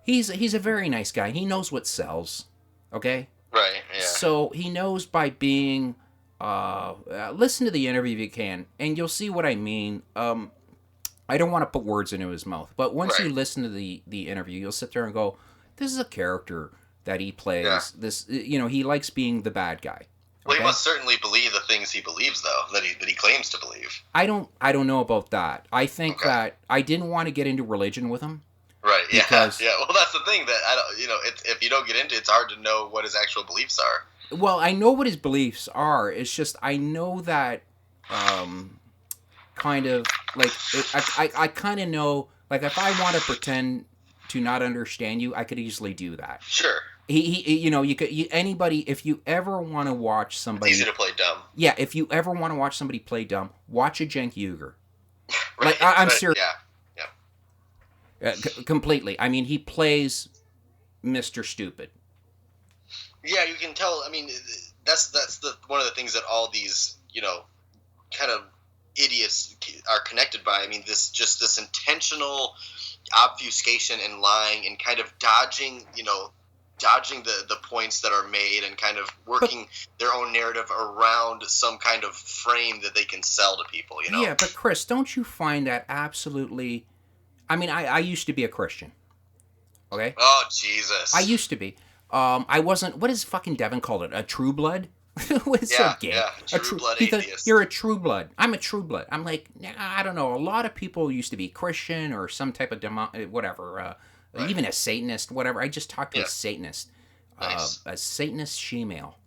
he's a very nice guy. He knows what sells. Okay. Right. Yeah. So he knows by being. Listen to the interview if you can, and you'll see what I mean. I don't want to put words into his mouth, but once you listen to the interview, you'll sit there and go, "This is a character that he plays. Yeah. This, he likes being the bad guy." Okay? Well, he must certainly believe the things he believes, though, that he claims to believe. I don't know about that. I think that I didn't want to get into religion with him. Right. Yeah. Because, yeah. Well, that's the thing that I don't. If you don't get into it, it's hard to know what his actual beliefs are. Well, I know what his beliefs are. It's just I know that, kind of like I kind of know, like, if I want to pretend to not understand you, I could easily do that. Sure. Anybody, if you ever want to watch somebody, It's easy to play dumb. Yeah, if you ever want to watch somebody play dumb, watch a Cenk Uygur. Right. Like I'm serious. Yeah. Completely. I mean, he plays Mr. Stupid. Yeah, you can tell. I mean, that's one of the things that all these kind of idiots are connected by. I mean, this intentional obfuscation and lying and kind of dodging the points that are made and kind of working their own narrative around some kind of frame that they can sell to people. Yeah, but Chris, don't you find that absolutely? I mean, I used to be a Christian. Okay. Oh Jesus. I used to be. I wasn't. What is fucking Devin called it? A true blood? What's so gay? Yeah, true blood atheist. You're a true blood. I'm a true blood. I'm like, I don't know. A lot of people used to be Christian or some type of whatever. Even a Satanist, whatever. I just talked to a Satanist. Nice. A Satanist she-male.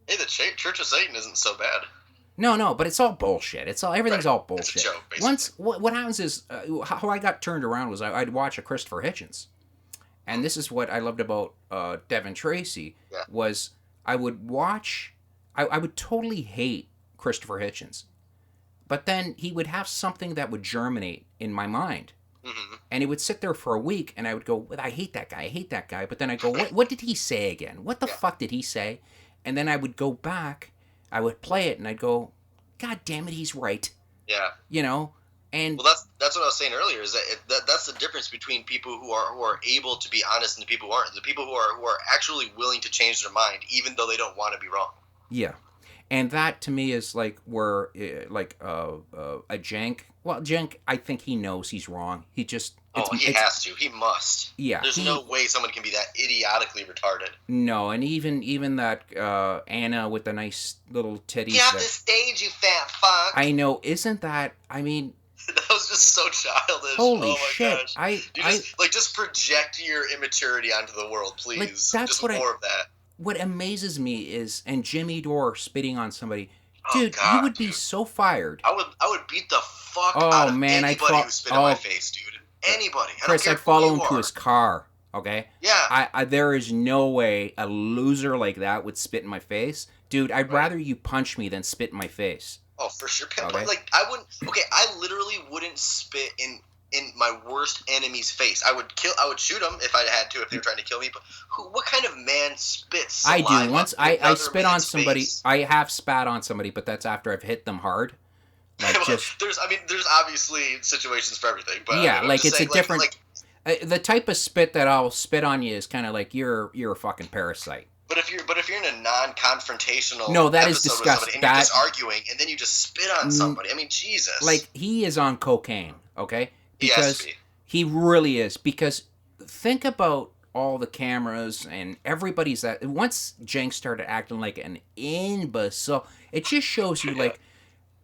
Hey, the Church of Satan isn't so bad. No, but it's all bullshit. Everything's all bullshit. It's a joke, basically. What happens is how I got turned around was I'd watch a Christopher Hitchens. And this is what I loved about Devin Tracy was I would watch. I would totally hate Christopher Hitchens, but then he would have something that would germinate in my mind, and he would sit there for a week, and I would go, "I hate that guy. I hate that guy." But then I go, "What did he say again? What the fuck did he say?" And then I would go back, I would play it, and I'd go, "God damn it, he's right." Yeah. And well, that's what I was saying earlier. Is that's the difference between people who are able to be honest and the people who aren't. The people who are actually willing to change their mind, even though they don't want to be wrong. Yeah, and that to me is like where like a Cenk. Well, Cenk, I think he knows he's wrong. He just he has to. He must. Yeah, there's no way someone can be that idiotically retarded. No, and even that Anna with the nice little titties. Get off the stage, you fat fuck. I know, isn't that? I mean. That was just so childish. Holy shit! Gosh. Just project your immaturity onto the world, please. Like, that's just what more of that. What amazes me is, and Jimmy Dore spitting on somebody, dude, God, you would be so fired. I would beat the fuck out of anybody who spit in my face, dude. Anybody. Chris, I'd follow him to his car. Okay. Yeah. There is no way a loser like that would spit in my face, dude. I'd rather you punch me than spit in my face. Oh, for sure. Okay. Like, I wouldn't. Okay, I literally wouldn't spit in my worst enemy's face. I would shoot them if I had to, if they were trying to kill me. But what kind of man spits? I do. Once I spit on somebody. Face? I have spat on somebody, but that's after I've hit them hard. Like there's obviously situations for everything. But yeah, like it's saying, a different. The type of spit that I'll spit on you is kind of like you're a fucking parasite. But if you're in a non-confrontational that is disgusting. And you're just arguing, and then you just spit on somebody. I mean, Jesus. Like, he is on cocaine, okay? Because he really is. Because think about all the cameras and everybody's that. Once Cenk started acting like an imbecile, it just shows you like,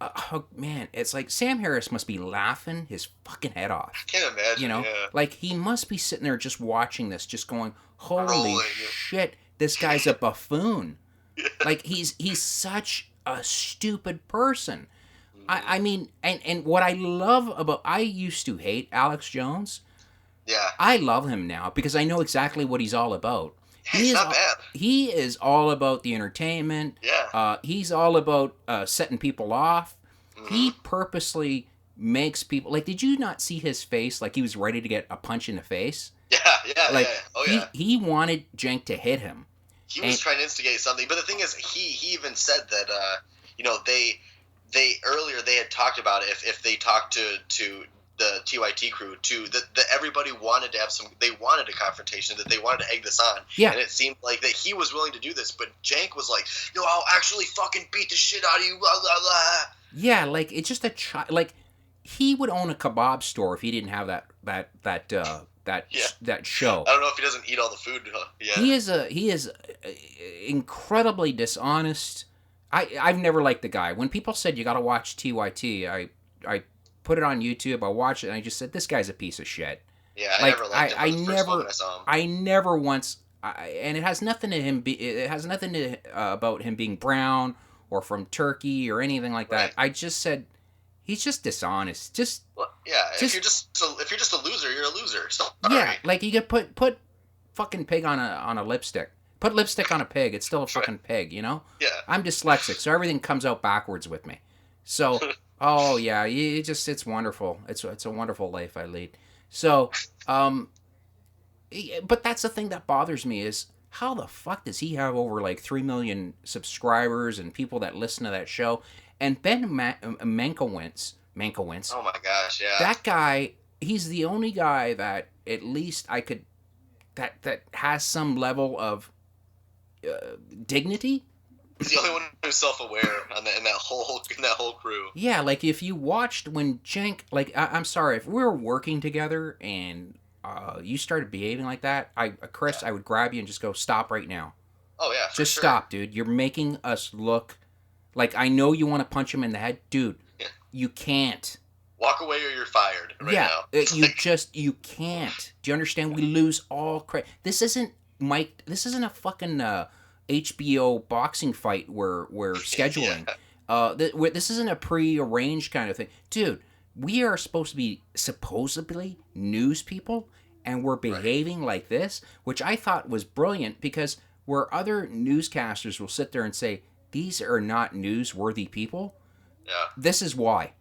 oh man, it's like Sam Harris must be laughing his fucking head off. I can't imagine. Like he must be sitting there just watching this, just going, "Holy shit, this guy's a buffoon." Like he's such a stupid person. I mean, and what I love about, I used to hate Alex Jones. Yeah. I love him now because I know exactly what he's all about. He's not bad. He is all about the entertainment. Yeah. He's all about setting people off. Mm-hmm. He purposely makes people, like, did you not see his face? Like he was ready to get a punch in the face. Yeah. Like, Oh yeah. He wanted Cenk to hit him. He was trying to instigate something, but the thing is, he even said that they earlier they had talked about if they talked to the TYT crew too, that everybody wanted to have they wanted a confrontation, that they wanted to egg this on. Yeah. And it seemed like that he was willing to do this, but Jank was like, no, I'll actually fucking beat the shit out of you, blah, blah, blah. Yeah, like, it's just a child. Like, he would own a kebab store if he didn't have that show. I don't know if he doesn't eat all the food. Yeah. He is incredibly dishonest. I've never liked the guy. When people said you got to watch TYT, I put it on YouTube. I watched it, and I just said, this guy's a piece of shit. Yeah, I never liked him. I never once. And it has nothing to him. It has nothing to about him being brown or from Turkey or anything like that. Right. I just said he's just dishonest. If you're just a loser, you're a loser. So, yeah, like you could put fucking pig on a lipstick. Put lipstick on a pig. It's still a fucking pig, you know? Yeah. I'm dyslexic, so everything comes out backwards with me. So, oh yeah, it's wonderful. It's a wonderful life I lead. So, but that's the thing that bothers me is how the fuck does he have over like 3 million subscribers and people that listen to that show? And Ben Mankiewicz. Oh my gosh, yeah. That guy, he's the only guy that at least I could that has some level of dignity. He's the only one who's self-aware in that whole crew. Yeah, like if you watched when Jank, like I'm sorry, if we were working together and you started behaving like that, Chris, I would grab you and just go, stop right now. Oh yeah, just stop, dude. You're making us look like, I know you want to punch him in the head, dude. Yeah. You can't. Walk away or you're fired now. You can't. Do you understand? We lose all credit. This isn't Mike. This isn't a fucking HBO boxing fight where we're scheduling. This isn't a pre-arranged kind of thing, dude. We are supposed to be supposedly news people, and we're behaving like this, which I thought was brilliant, because where other newscasters will sit there and say these are not newsworthy people, this is why.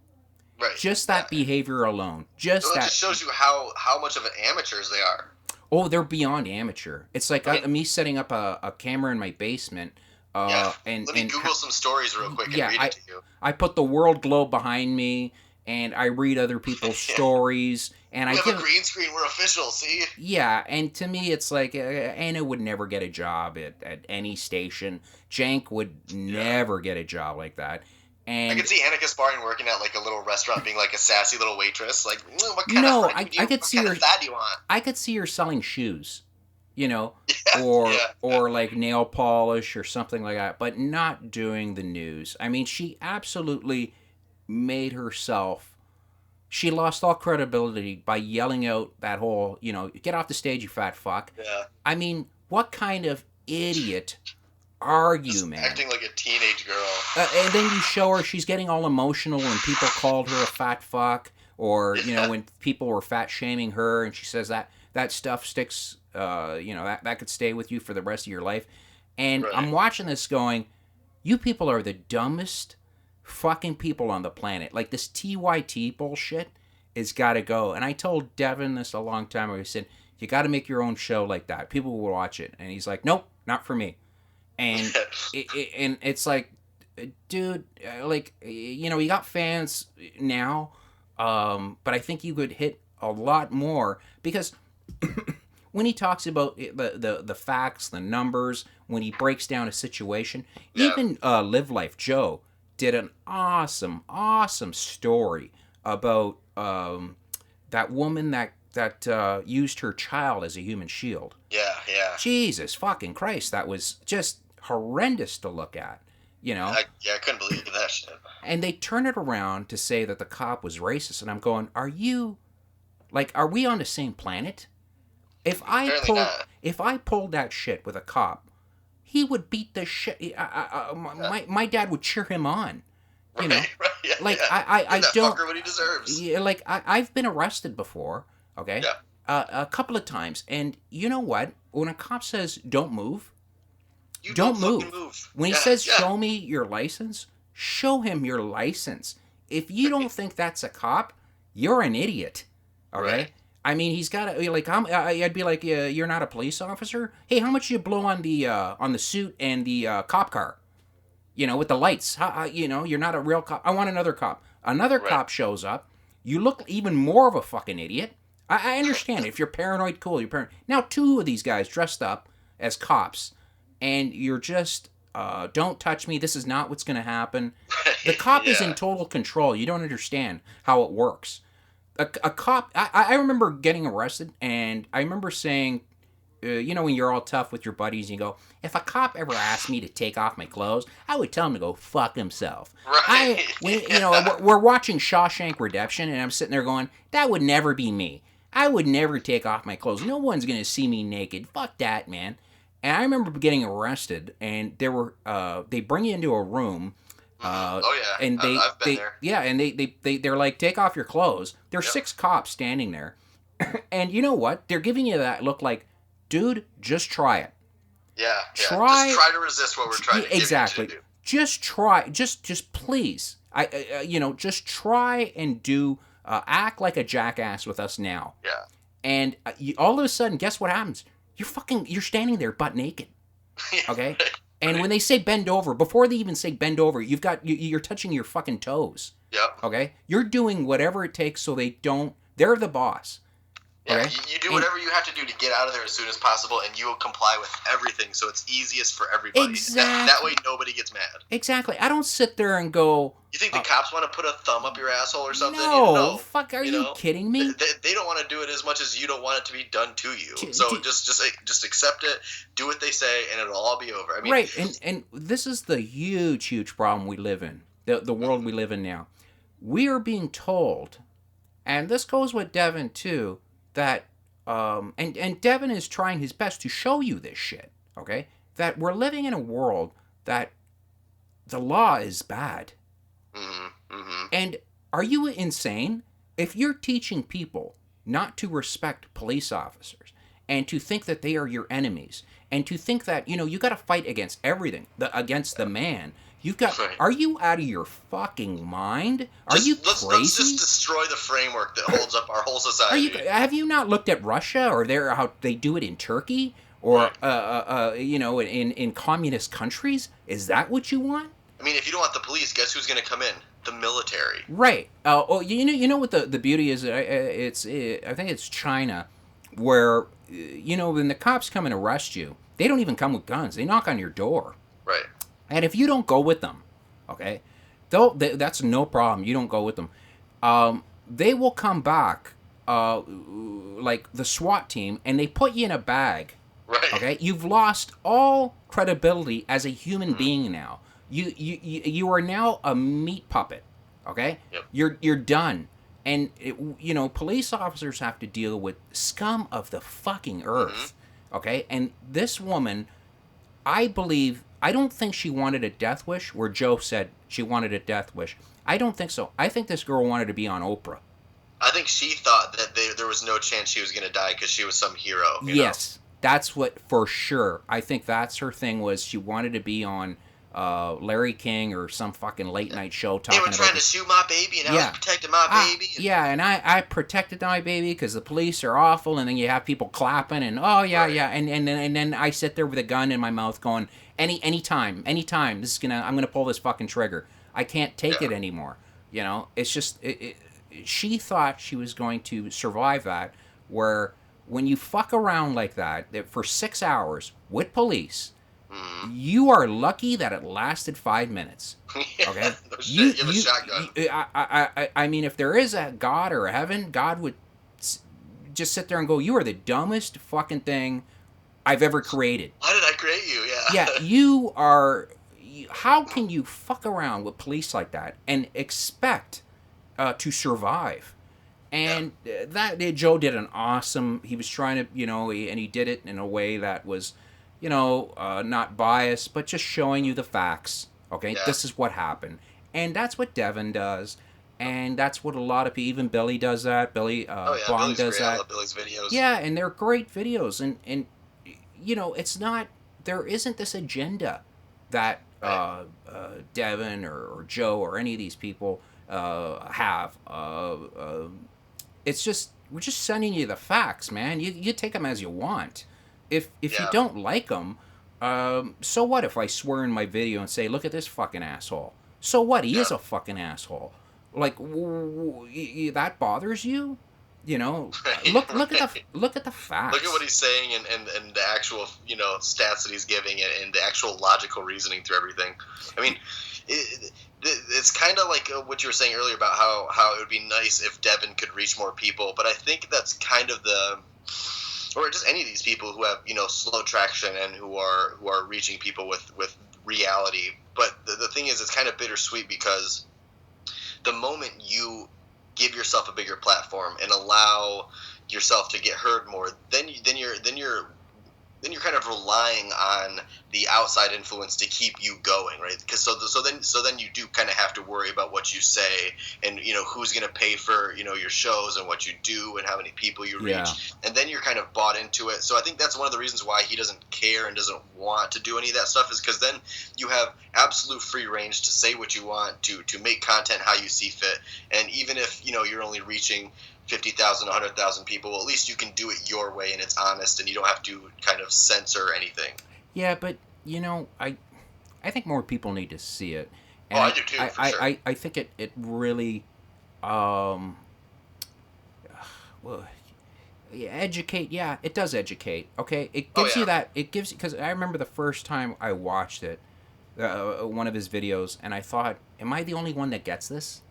Right. Just that behavior alone. It just shows you how much of an amateurs they are. Oh, they're beyond amateur. It's like me setting up a camera in my basement. And let me Google some stories real quick and read it to you. I put the world globe behind me, and I read other people's stories. And we have a green screen. We're official, see? Yeah, and to me, it's like Anna would never get a job at any station. Jank would never get a job like that. And I could see Anna Kasparian working at like a little restaurant, being like a sassy little waitress. Like, what kind of fat do you want? I could see her selling shoes, or like nail polish or something like that, but not doing the news. I mean, she absolutely made herself. She lost all credibility by yelling out that whole, get off the stage, you fat fuck. Yeah. I mean, what kind of idiot are you, man? Acting like a teenage girl. And then you show her she's getting all emotional when people called her a fat fuck, or when people were fat shaming her, and she says that stuff sticks. That could stay with you for the rest of your life. And I'm watching this going, you people are the dumbest fucking people on the planet. Like, this TYT bullshit has got to go. And I told Devin this a long time ago. I said, you got to make your own show like that. People will watch it. And he's like, nope, not for me. And it's like, dude, you got fans now, but I think you could hit a lot more, because when he talks about the facts, the numbers, when he breaks down a situation, even Live Life Joe did an awesome story about that woman that used her child as a human shield. Yeah. Jesus fucking Christ, that was just horrendous to look at, I couldn't believe that shit. And they turn it around to say that the cop was racist, and I'm going, are we on the same planet? If I pulled that shit with a cop, he would beat the shit. My dad would cheer him on. I don't. Fucker what he deserves. Yeah, like I've been arrested before. Okay. Yeah. A couple of times, and you know what? When a cop says don't move, don't move. When he says show me your license, show him your license. If you don't think that's a cop, you're an idiot. Okay. I mean, he's got to like. I'd be like, you're not a police officer. Hey, how much you blow on the suit and the cop car? With the lights. You're not a real cop. I want another cop. Another Right. cop shows up. You look even more of a fucking idiot. I understand if you're paranoid, cool. You're paranoid. Now two of these guys dressed up as cops, and you're just don't touch me. This is not what's going to happen. The cop is in Yeah. total control. You don't understand how it works. A cop. I remember getting arrested, and I remember saying, when you're all tough with your buddies, and you go, if a cop ever asked me to take off my clothes, I would tell him to go fuck himself. Right. We're watching Shawshank Redemption, and I'm sitting there going, that would never be me. I would never take off my clothes. No one's gonna see me naked. Fuck that, man. And I remember getting arrested, and they bring you into a room. Oh yeah. And I've been there. yeah, and they're like, take off your clothes. There's Yep. 6 cops standing there, and you know what? They're giving you that look like, dude, just try it. Yeah. Try- Just try to resist what we're trying to Exactly. give you to do. Just try. Just please. Just try and act like a jackass with us now. Yeah. And all of a sudden, guess what happens? You're standing there butt naked. Okay. And when they say bend over, before they even say bend over, you're touching your fucking toes. Yep. Okay. You're doing whatever it takes so they don't. They're the boss. Yeah, Okay? you do whatever you have to do to get out of there as soon as possible, and you will comply with everything, so it's easiest for everybody. Exactly. That way, nobody gets mad. Exactly. I don't sit there and go, You think the cops want to put a thumb up your asshole or something? no, fuck, are you know? kidding me? They don't want to do it as much as you don't want it to be done to you. To- So to- just accept it, do what they say, and it'll all be over. I mean, Right, and this is the huge problem we live in, the world we live in now. We are being told, and this goes with Devin too, that and Devin is trying his best to show you this shit, okay? That we're living in a world that the law is bad. And are you insane? If you're teaching people not to respect police officers and to think that they are your enemies and to think that, you got to fight against everything, against the man. Right. Are you out of your fucking mind? Are you let's crazy? just destroy the framework that holds up our whole society. Have you not looked at Russia or how they do it in Turkey or in communist countries? Is that what you want? I mean, if you don't want the police, guess who's going to come in? The military. Right. You know what the beauty is? I think it's China, where when the cops come and arrest you, they don't even come with guns. They knock on your door. Right. And if you don't go with them, okay, that's no problem. You don't go with them. They will come back, like the SWAT team, and they put you in a bag. Right. Okay, you've lost all credibility as a human being now. You are now a meat puppet. Okay, Yep. you're done. And police officers have to deal with scum of the fucking earth. Okay, and this woman, I don't think she wanted a death wish, where Joe said she wanted a death wish. I don't think so. I think this girl wanted to be on Oprah. I think she thought that there was no chance she was going to die because she was some hero. Yes, that's what, for sure. I think that's her thing, was she wanted to be on Larry King or some fucking late night show talking about. They were trying to shoot my baby, and I was protecting my baby. Yeah, and I protected my baby because the police are awful, and then you have people clapping, and and then I sit there with a gun in my mouth going, anytime, I'm gonna pull this fucking trigger. I can't take it anymore. It's just she thought she was going to survive that, where when you fuck around like that for 6 hours with police, you are lucky that it lasted 5 minutes. Okay, No shit, you have a shotgun. I mean, if there is a God or a heaven, God would just sit there and go, "You are the dumbest fucking thing I've ever created." Why did I create you? Yeah, you are. How can you fuck around with police like that and expect to survive? And Joe did an awesome. He was trying to, and he did it in a way that was, not biased, but just showing you the facts. Okay, this is what happened, and that's what Devin does, and that's what a lot of people, even Billy does that. Bong Billy's does great. I that. love Billy's videos. Yeah, and they're great videos, and it's not. There isn't this agenda that Devin or Joe or any of these people have. It's just we're just sending you the facts, man. You take them as you want. If you Yeah. don't like them, so what if I swear in my video and say, look at this fucking asshole? So what? He is Yeah. a fucking asshole. Like that bothers you? You know, Right. Right. look at the Look at what facts. he's saying and the actual stats that he's giving and the actual logical reasoning through everything. I mean, it's kind of like what you were saying earlier about how it would be nice if Devin could reach more people, but I think that's kind of or just any of these people who have slow traction and who are reaching people with reality. But the thing is, it's kind of bittersweet because the moment you give yourself a bigger platform and allow yourself to get heard more, then you're kind of relying on the outside influence to keep you going, right? Because so then you do kind of have to worry about what you say and who's going to pay for your shows and what you do and how many people you reach, Yeah. and then you're kind of bought into it. So I think that's one of the reasons why he doesn't care and doesn't want to do any of that stuff, is because then you have absolute free range to say what you want, to make content how you see fit, and even if you're only reaching 50,000, 100,000 people, at least you can do it your way and it's honest and you don't have to kind of censor anything. Yeah, but I think more people need to see it, Oh, and I do too, for sure. I think it really um well, yeah, educate. Yeah, it does educate. Okay, it Oh, gives you yeah. that. It gives, because I remember the first time I watched it, one of his videos, and I thought, am I the only one that gets this?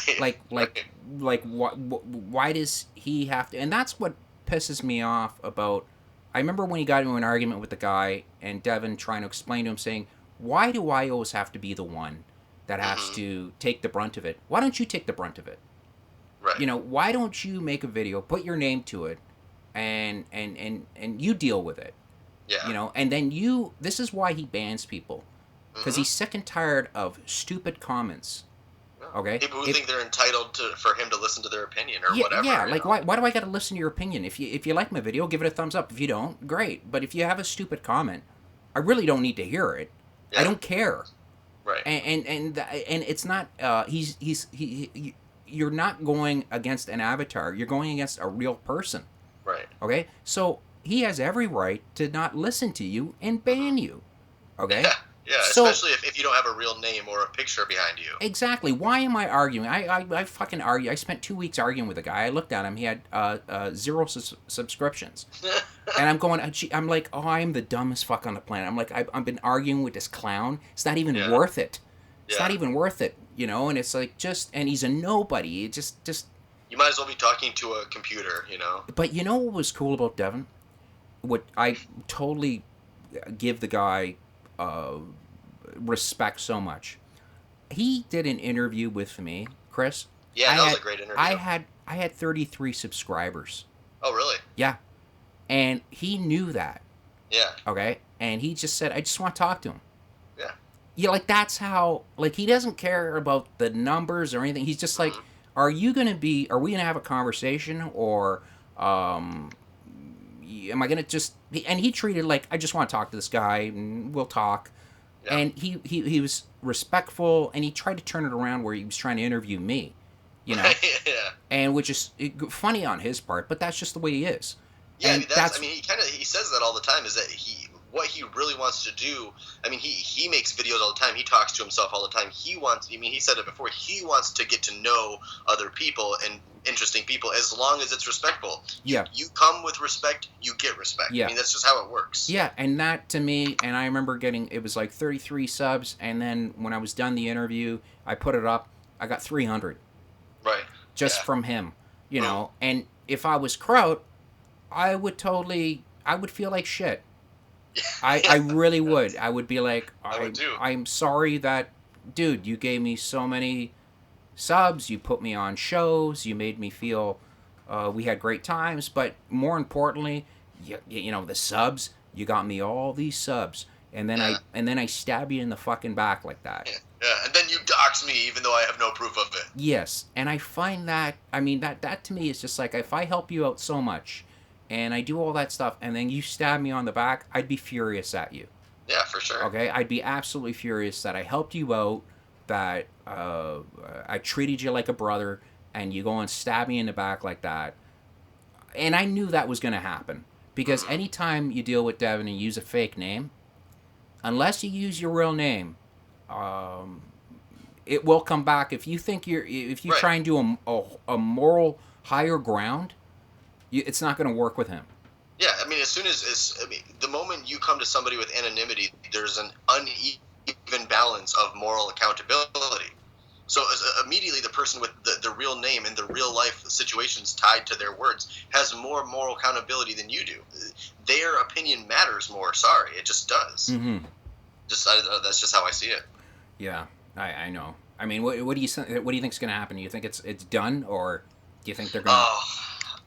Right. Like like Right. like why does he have to? And that's what pisses me off about. I remember when he got into an argument with the guy, and Devin trying to explain to him, saying, why do I always have to be the one that has Mm-hmm. to take the brunt of it? Why don't you take the brunt of it? Right. Why don't you make a video, put your name to it, and you deal with it? Yeah. And then you, this is why he bans people, because Mm-hmm. he's sick and tired of stupid comments. Yeah. Okay, People who if think they're entitled for him to listen to their opinion or yeah, whatever. yeah, like why do I got to listen to your opinion? If you like my video, give it a thumbs up. If you don't, great. But if you have a stupid comment, I really don't need to hear it. I Yeah. don't care. Right. And it's not you're not going against an avatar. You're going against a real person. Right. Okay? So he has every right to not listen to you and ban you. Okay? Yeah. Yeah. So Especially if you don't have a real name or a picture behind you. exactly. Why am I arguing? I fucking argue. I spent 2 weeks arguing with a guy. I looked at him. He had zero subscriptions. And I'm going, I'm like, oh, I'm the dumbest fuck on the planet. I'm like, I've been arguing with this clown. It's not even Yeah. worth it. It's not Yeah. even worth it, And it's like, and he's a nobody. It just. You might as well be talking to a computer. But you know what was cool about Devin? What I totally give the guy respect so much. He did an interview with me, Chris. Yeah, I that was had, a great interview. I had 33 subscribers. Oh, really? Yeah, and he knew that. Yeah. Okay, and he just said, I just want to talk to him. Yeah. Yeah, like that's how, like, he doesn't care about the numbers or anything. He's just like, Mhm. are we gonna have a conversation, or am I gonna just, and he treated like, I just want to talk to this guy and we'll talk. Yeah. And he was respectful, and he tried to turn it around where he was trying to interview me, Yeah. and which is funny on his part, but that's just the way he is. Yeah, And I mean, he says that all the time. Is that what he really wants to do? I mean, he makes videos all the time. He talks to himself all the time. He wants. I mean, he said it before. He wants to get to know other people and interesting people, as long as it's respectful. Yeah. You come with respect, you get respect. Yeah. I mean, that's just how it works. Yeah, and that to me, and I remember it was like 33 subs, and then when I was done the interview, I put it up, I got 300 Right. just Yeah. from him, and if I was Kraut, I would feel like shit. I really would. I would be like, I would too. I'm sorry that, dude, you gave me so many subs, you put me on shows, you made me feel we had great times, but more importantly, the subs, you got me all these subs, and then Yeah. I stab you in the fucking back like that. Yeah, and then you dox me even though I have no proof of it. Yes, and I find that, I mean, that to me is just like, if I help you out so much and I do all that stuff and then you stab me on the back, I'd be furious at you. Yeah, for sure. Okay, I'd be absolutely furious that I helped you out, that I treated you like a brother, and you go and stab me in the back like that. and I knew that was going to happen because anytime you deal with Devin and you use a fake name, unless you use your real name, it will come back. If you think if you try and do a moral higher ground, it's not going to work with him. Yeah, I mean, the moment you come to somebody with anonymity, there's an uneven balance of moral accountability. So immediately, the person with the real name and the real life situations tied to their words has more moral accountability than you do. Their opinion matters more. Sorry, it just does. Mm-hmm. That's just how I see it. Yeah, I know. I mean, what do you think is going to happen? Do you think it's done, or do you think they're going to?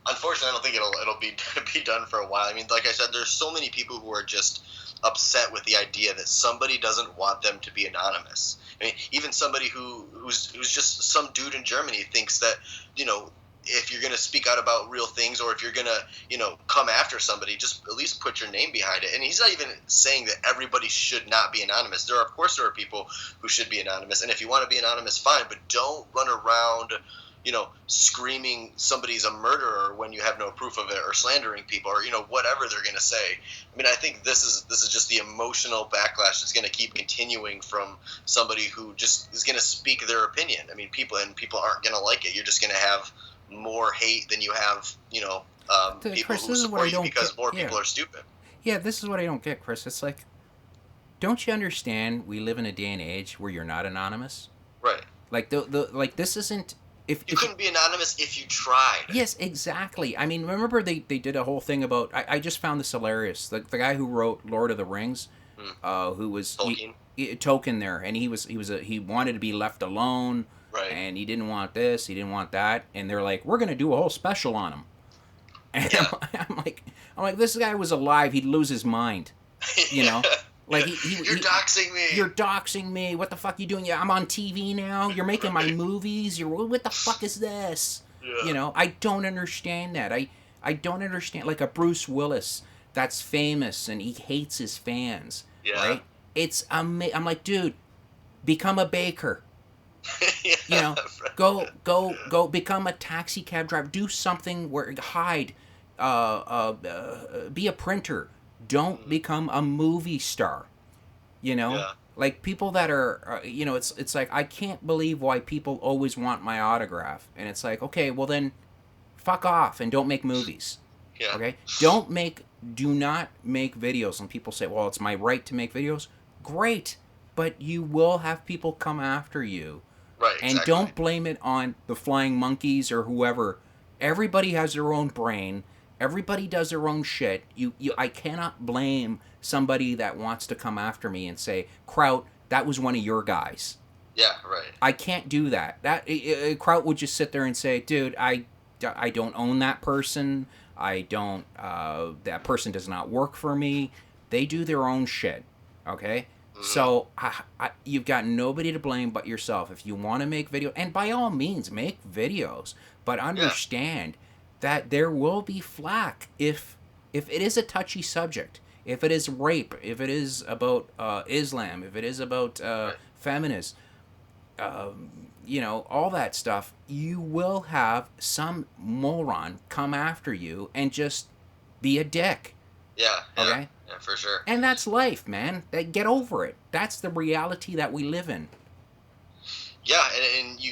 Unfortunately, I don't think it'll be done for a while. I mean, like I said, there's so many people who are just upset with the idea that somebody doesn't want them to be anonymous. I mean, even somebody who's just some dude in Germany thinks that, if you're going to speak out about real things, or if you're going to, come after somebody, just at least put your name behind it. And he's not even saying that everybody should not be anonymous. Of course there are people who should be anonymous. And if you want to be anonymous, fine, but don't run around, screaming somebody's a murderer when you have no proof of it, or slandering people, or, whatever they're going to say. I mean, I think this is just the emotional backlash that's going to keep continuing from somebody who just is going to speak their opinion. I mean, people aren't going to like it. You're just going to have more hate than you have, people Chris, who support you because more people are stupid. Yeah, this is what I don't get, Chris. It's like, don't you understand we live in a day and age where you're not anonymous? Right. Like, this isn't... You couldn't be anonymous if you tried. Yes, exactly. I mean, remember they did a whole thing about... I just found this hilarious. The guy who wrote Lord of the Rings, who was... Tolkien there, and he wanted to be left alone, right? And he didn't want this, he didn't want that, and they're like, we're going to do a whole special on him. And yeah. I'm like, this guy was alive, he'd lose his mind, Like you're doxing me. You're doxing me. What the fuck you doing? Yeah, I'm on TV now. You're making my movies. What the fuck is this? Yeah. I don't understand that. I don't understand. Like a Bruce Willis that's famous and he hates his fans. Yeah. Right? I'm like, dude, become a baker. Yeah, go become a taxi cab driver. Do something where hide. Be a printer. Don't become a movie star, Yeah. Like people that are, it's like, I can't believe why people always want my autograph. And it's like, okay, well then fuck off and don't make movies. Yeah. Okay. Do not make videos. And people say, well, it's my right to make videos. Great. But you will have people come after you. Right. And exactly. don't blame it on the flying monkeys or whoever. Everybody has their own brain. Everybody does their own shit. I cannot blame somebody that wants to come after me and say, Kraut, that was one of your guys. Yeah, right. I can't do that. Kraut would just sit there and say, dude, I don't own that person. I don't, that person does not work for me. They do their own shit, okay? Mm-hmm. So you've got nobody to blame but yourself. If you want to make videos, and by all means, make videos, but understand that there will be flack if it is a touchy subject, if it is rape, if it is about Islam, if it is about feminists, all that stuff. You will have some moron come after you and just be a dick. Yeah. Okay. Yeah, for sure. And that's life, man. Get over it. That's the reality that we live in. Yeah, and you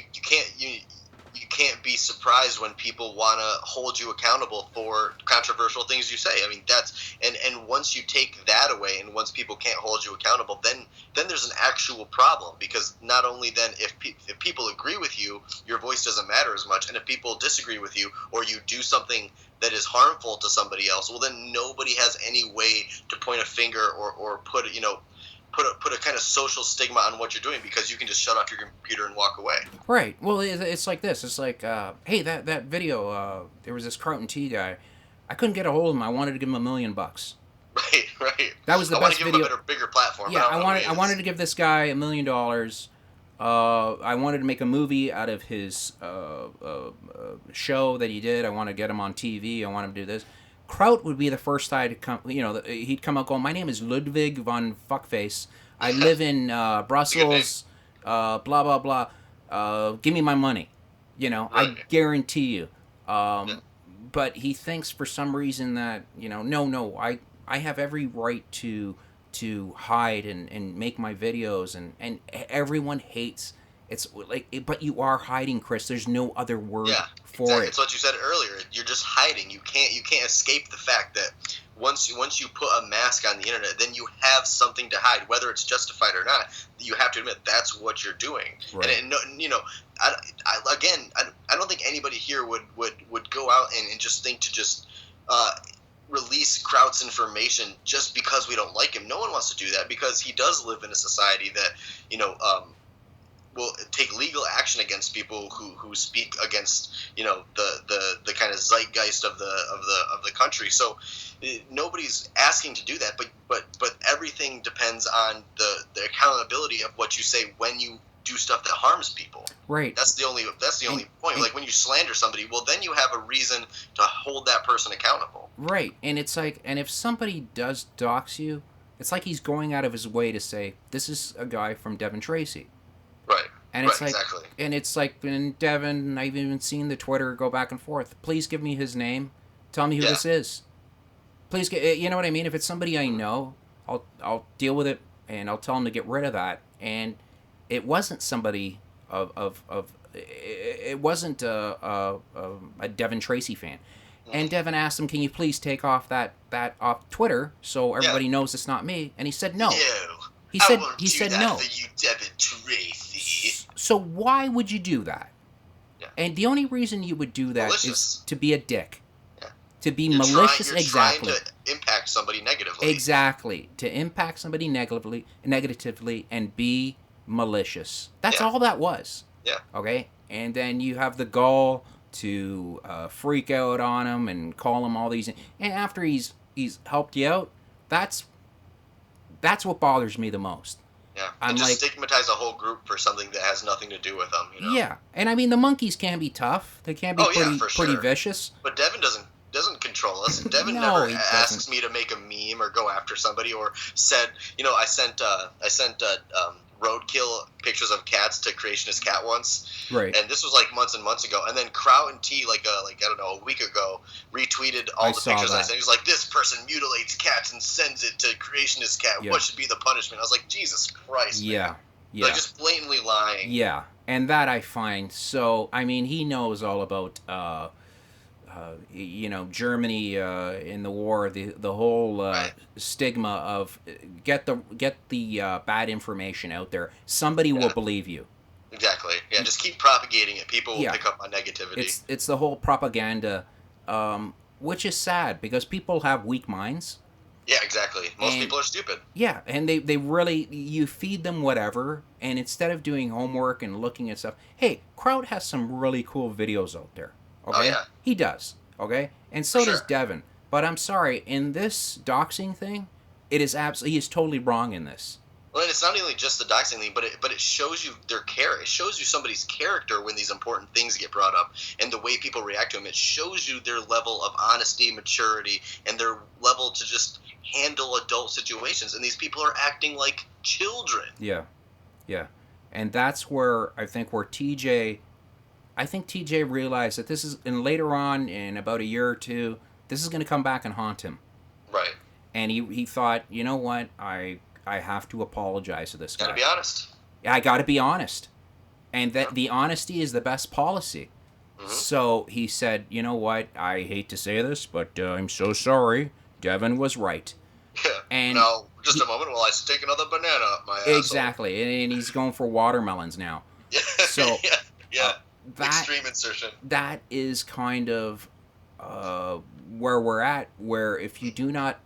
can't be surprised when people want to hold you accountable for controversial things you say. I mean, that's and once you take that away, and once people can't hold you accountable, then there's an actual problem, because not only then if people agree with you, your voice doesn't matter as much, and if people disagree with you or you do something that is harmful to somebody else, well, then nobody has any way to point a finger or put a kind of social stigma on what you're doing, because you can just shut off your computer and walk away. Right. Well, it's like this. It's like, hey, that video, there was this Kraut and Tea guy. I couldn't get a hold of him. I wanted to give him $1 million. Right. That was the best video. I want to give him a bigger platform. Yeah, I wanted to give this guy $1 million. I wanted to make a movie out of his show that he did. I want to get him on TV. I want him to do this. Kraut would be the first guy to come, he'd come out going, my name is Ludwig von Fuckface. I live in Brussels, blah, blah, blah. Give me my money. I guarantee you. but he thinks for some reason that, no, I have every right to hide and make my videos, and everyone hates. It's like, but you are hiding, Chris. There's no other word for exactly. it. It's what you said earlier. You're just hiding. You can't escape the fact that once you put a mask on the internet, then you have something to hide, whether it's justified or not. You have to admit that's what you're doing. Right. And I don't think anybody here would go out and just think to just release Kraut's information just because we don't like him. No one wants to do that, because he does live in a society that will take legal action against people who speak against the kind of zeitgeist of the country. So nobody's asking to do that, but everything depends on the accountability of what you say when you do stuff that harms people. Right. That's the only point. Like when you slander somebody, well, then you have a reason to hold that person accountable. Right. And it's like, and if somebody does dox you, it's like he's going out of his way to say, this is a guy from Devin Tracy. Right. And it's exactly. And it's like, in Devin, I've even seen the Twitter go back and forth. Please give me his name. Tell me who this is. Please get, you know what I mean? If it's somebody I know, I'll deal with it, and I'll tell him to get rid of that. And it wasn't somebody it wasn't a Devin Tracy fan. And Devin asked him, can you please take off that off Twitter so everybody knows it's not me? And he said no. He said no. For you, Devin Tracy. So why would you do that? Yeah. And the only reason you would do that is to be a dick. Yeah. To be malicious. You're exactly. trying to impact somebody negatively. Exactly. To impact somebody negatively and be malicious. That's all that was. Yeah. Okay? And then you have the gall to freak out on him and call him all these. And after he's helped you out, that's what bothers me the most. Yeah. I'm just like, stigmatize a whole group for something that has nothing to do with them. Yeah. And I mean, the monkeys can be tough. They can be pretty vicious. But Devin doesn't control us. Devin never asks me to make a meme or go after somebody, or said, I sent roadkill pictures of cats to Creationist Cat once, right? And this was like months and months ago. And then Kraut and Tea, I don't know, a week ago, retweeted all the pictures I sent. He was like, "This person mutilates cats and sends it to Creationist Cat. What should be the punishment?" I was like, Jesus Christ, man. Yeah. Like, just blatantly lying. Yeah, and that I find so. I mean, he knows all about Germany in the war, the whole stigma of get the bad information out there. Somebody will believe you. Exactly. Yeah, just keep propagating it. People will pick up on negativity. It's the whole propaganda, which is sad because people have weak minds. Yeah, exactly. Most people are stupid. Yeah, and they really, you feed them whatever, and instead of doing homework and looking at stuff, hey, Kraut has some really cool videos out there. Okay? Oh, yeah. He does. Okay? And so does Devin. But I'm sorry, in this doxing thing, he is totally wrong in this. Well, and it's not only just the doxing thing, but it shows you their character. It shows you somebody's character when these important things get brought up, and the way people react to them. It shows you their level of honesty, maturity, and their level to just handle adult situations. And these people are acting like children. Yeah. And that's where TJ realized that this is, and later on, in about a year or two, this is going to come back and haunt him. Right. And he thought, you know what, I have to apologize to this guy. Gotta be honest. I gotta be honest. And that the honesty is the best policy. Mm-hmm. So he said, you know what, I hate to say this, but I'm so sorry. Devin was right. Yeah. And now, just a moment while I stick another banana up my asshole. Exactly. And he's going for watermelons now. So yeah. Extreme insertion. That is kind of where we're at, where if you do not,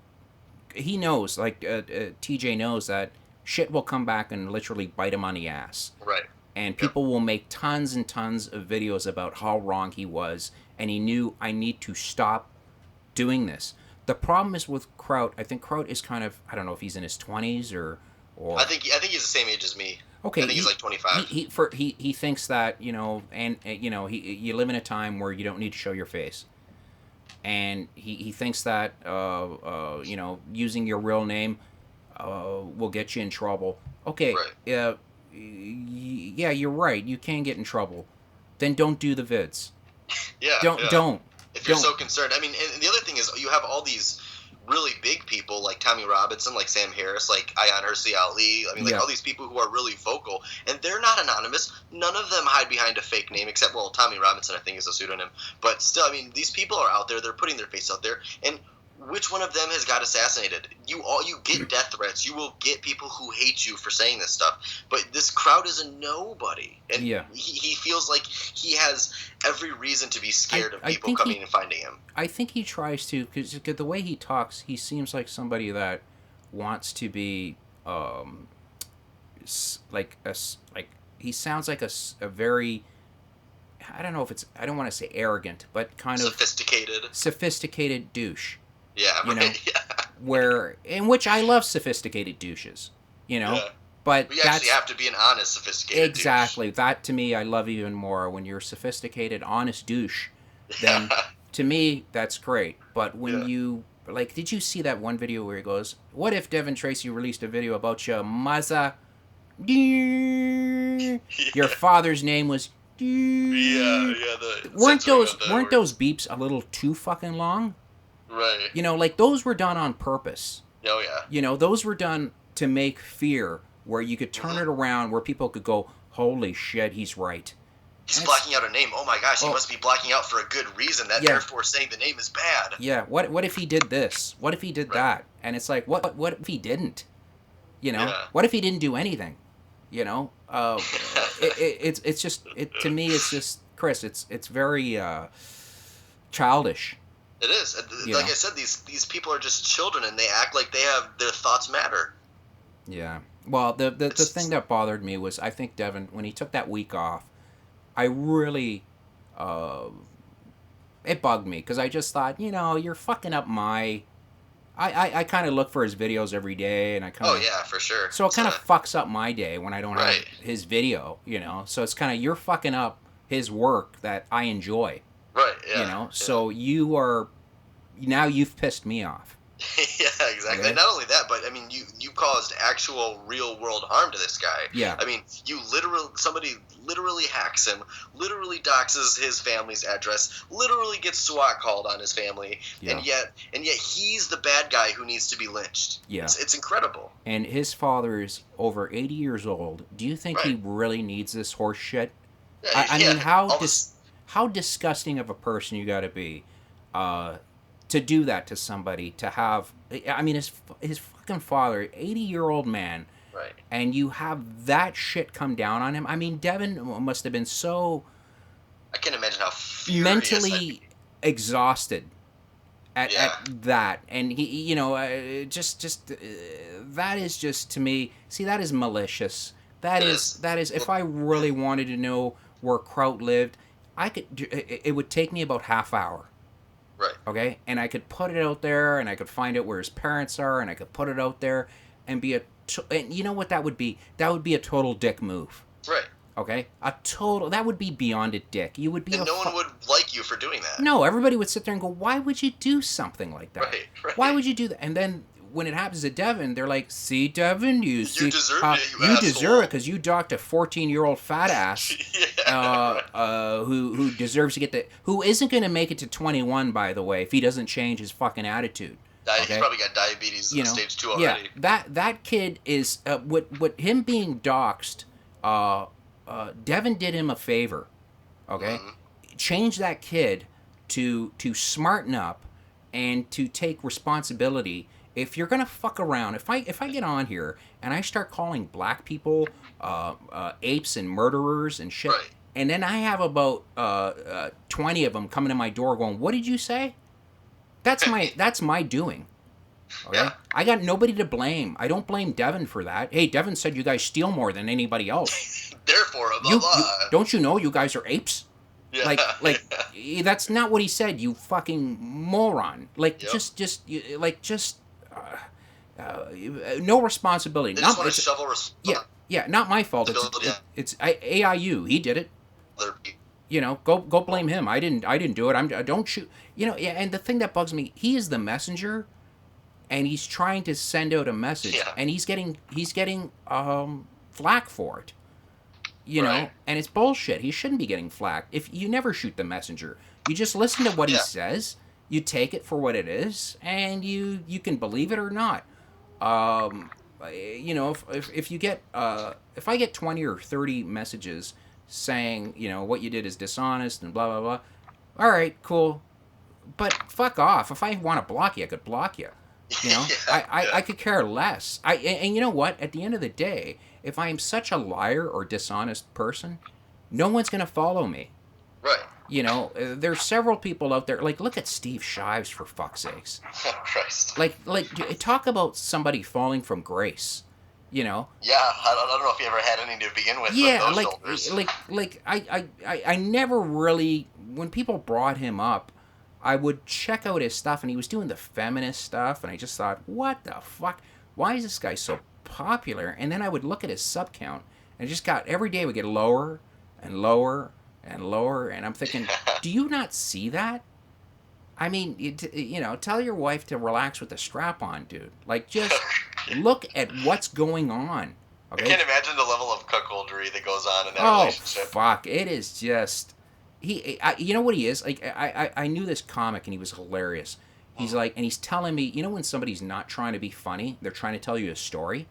he knows, TJ knows that shit will come back and literally bite him on the ass. Right. And people will make tons and tons of videos about how wrong he was, and he knew, I need to stop doing this. The problem is with Kraut, I think Kraut is kind of, I don't know if he's in his 20s or I think he's the same age as me. Okay, I think he's like 25. He thinks that, you live in a time where you don't need to show your face. And he thinks that, using your real name will get you in trouble. Okay, right. Yeah, you're right. You can get in trouble. Then don't do the vids. Yeah. Don't. If you're so concerned, I mean, and the other thing is you have all these really big people like Tommy Robinson, like Sam Harris, like Ayan Hirsi Ali. I mean, like all these people who are really vocal, and they're not anonymous. None of them hide behind a fake name, except, well, Tommy Robinson, I think, is a pseudonym. But still, I mean, these people are out there. They're putting their face out there, and which one of them has got assassinated? You get death threats. You will get people who hate you for saying this stuff. But this Kraut is a nobody, and he feels like he has every reason to be scared of people coming and finding him. I think he tries to, because the way he talks, he seems like somebody that wants to be he sounds like a very, I don't know if it's, I don't want to say arrogant, but kind of sophisticated douche. Yeah, you know, yeah. In which I love sophisticated douches, you know, but you actually have to be an honest, sophisticated douche. That, to me, I love even more when you're a sophisticated, honest douche. Then, to me, that's great. But when you, like, did you see that one video where he goes, "What if Devin Tracy released a video about your mother? Your father's name was." Weren't those beeps a little too fucking long? Right. You know, like, those were done on purpose. Oh, yeah. You know, those were done to make fear, where you could turn it around, where people could go, holy shit, he's right. He's blocking out a name. Oh, my gosh, he must be blocking out for a good reason. That therefore saying the name is bad. Yeah, what if he did this? What if he did that? And it's like, what if he didn't? You know? Yeah. What if he didn't do anything? You know? It's just, to me, it's just, Chris, it's very childish. It is. Like I said, these people are just children, and they act like their thoughts matter. Yeah. Well, the thing that bothered me was, I think Devin, when he took that week off, I really, it bugged me, because I just thought, you know, you're fucking up my, I kind of look for his videos every day, and I kind of... Oh, yeah, for sure. So it kind of fucks up my day when I don't have his video, you know? So it's kind of, you're fucking up his work that I enjoy. Right, yeah. You know? So now you've pissed me off. Yeah, exactly. Okay? Not only that, but I mean, you caused actual real world harm to this guy. Yeah. I mean, somebody literally hacks him, literally doxes his family's address, literally gets SWAT called on his family, and yet he's the bad guy who needs to be lynched. Yeah. It's incredible. And his father is over 80 years old. Do you think he really needs this horse shit? Yeah, I mean, how disgusting of a person you got to be to do that to somebody, to have, I mean, his fucking father, 80-year-old man, and you have that shit come down on him. I mean, Devin must have been so... I can't imagine how mentally exhausted at that. And he, you know, that is just, to me, see, that is malicious. That is, if I really wanted to know where Kraut lived, it would take me about half hour. Right. Okay? And I could put it out there, and I could find out where his parents are, and I could put it out there, and and you know what that would be? That would be a total dick move. Right. Okay? That would be beyond a dick. You would be and no one would like you for doing that. No, everybody would sit there and go, why would you do something like that? Right. Why would you do that? And then when it happens to Devin, they're like, see, Devin, you deserve it, you deserve it because you docked a 14-year-old fat ass who deserves to get who isn't going to make it to 21, by the way, if he doesn't change his fucking attitude. Okay? He's probably got diabetes stage 2 already. Yeah, that kid is, what him being doxed, Devin did him a favor, okay? Mm-hmm. Change that kid to smarten up and to take responsibility. If you're gonna fuck around, if I get on here and I start calling black people apes and murderers and shit, and then I have about 20 of them coming to my door going, "What did you say?" That's my doing. Okay, yeah. I got nobody to blame. I don't blame Devin for that. Hey, Devin said you guys steal more than anybody else. Therefore, blah blah. Don't you know you guys are apes? Yeah. Like that's not what he said. You fucking moron. Like no responsibility. They just want to shovel responsibility. Yeah, not my fault. It's AIU. He did it. You know, go blame him. I didn't do it. Don't shoot. You know, yeah. And the thing that bugs me, he is the messenger, and he's trying to send out a message, and he's getting flack for it. you know, and it's bullshit. He shouldn't be getting flack. If you never shoot the messenger, you just listen to what he says, you take it for what it is, and you can believe it or not. You know, if you get if I get 20 or 30 messages saying, you know, what you did is dishonest and blah blah blah, all right, cool, but fuck off. If I want to block you, I could block you. You know, I could care less. And you know what? At the end of the day, if I am such a liar or dishonest person, no one's gonna follow me. Right. You know, there's several people out there. Like, look at Steve Shives, for fuck's sakes. Oh, Christ. Like, talk about somebody falling from grace. You know. Yeah, I don't know if you ever had any to begin with. Yeah, those shoulders. I never really, when people brought him up, I would check out his stuff, and he was doing the feminist stuff, and I just thought, what the fuck? Why is this guy so popular? And then I would look at his sub count, and it just got, every day it would get lower and lower and lower, and I'm thinking, do you not see that? I mean, you know, tell your wife to relax with the strap on, dude. Like, just look at what's going on. Okay? I can't imagine the level of cuckoldry that goes on in that relationship. Oh, fuck. It is just... you know what he is? Like, I knew this comic, and he was hilarious. He's like, and he's telling me, you know when somebody's not trying to be funny, they're trying to tell you a story?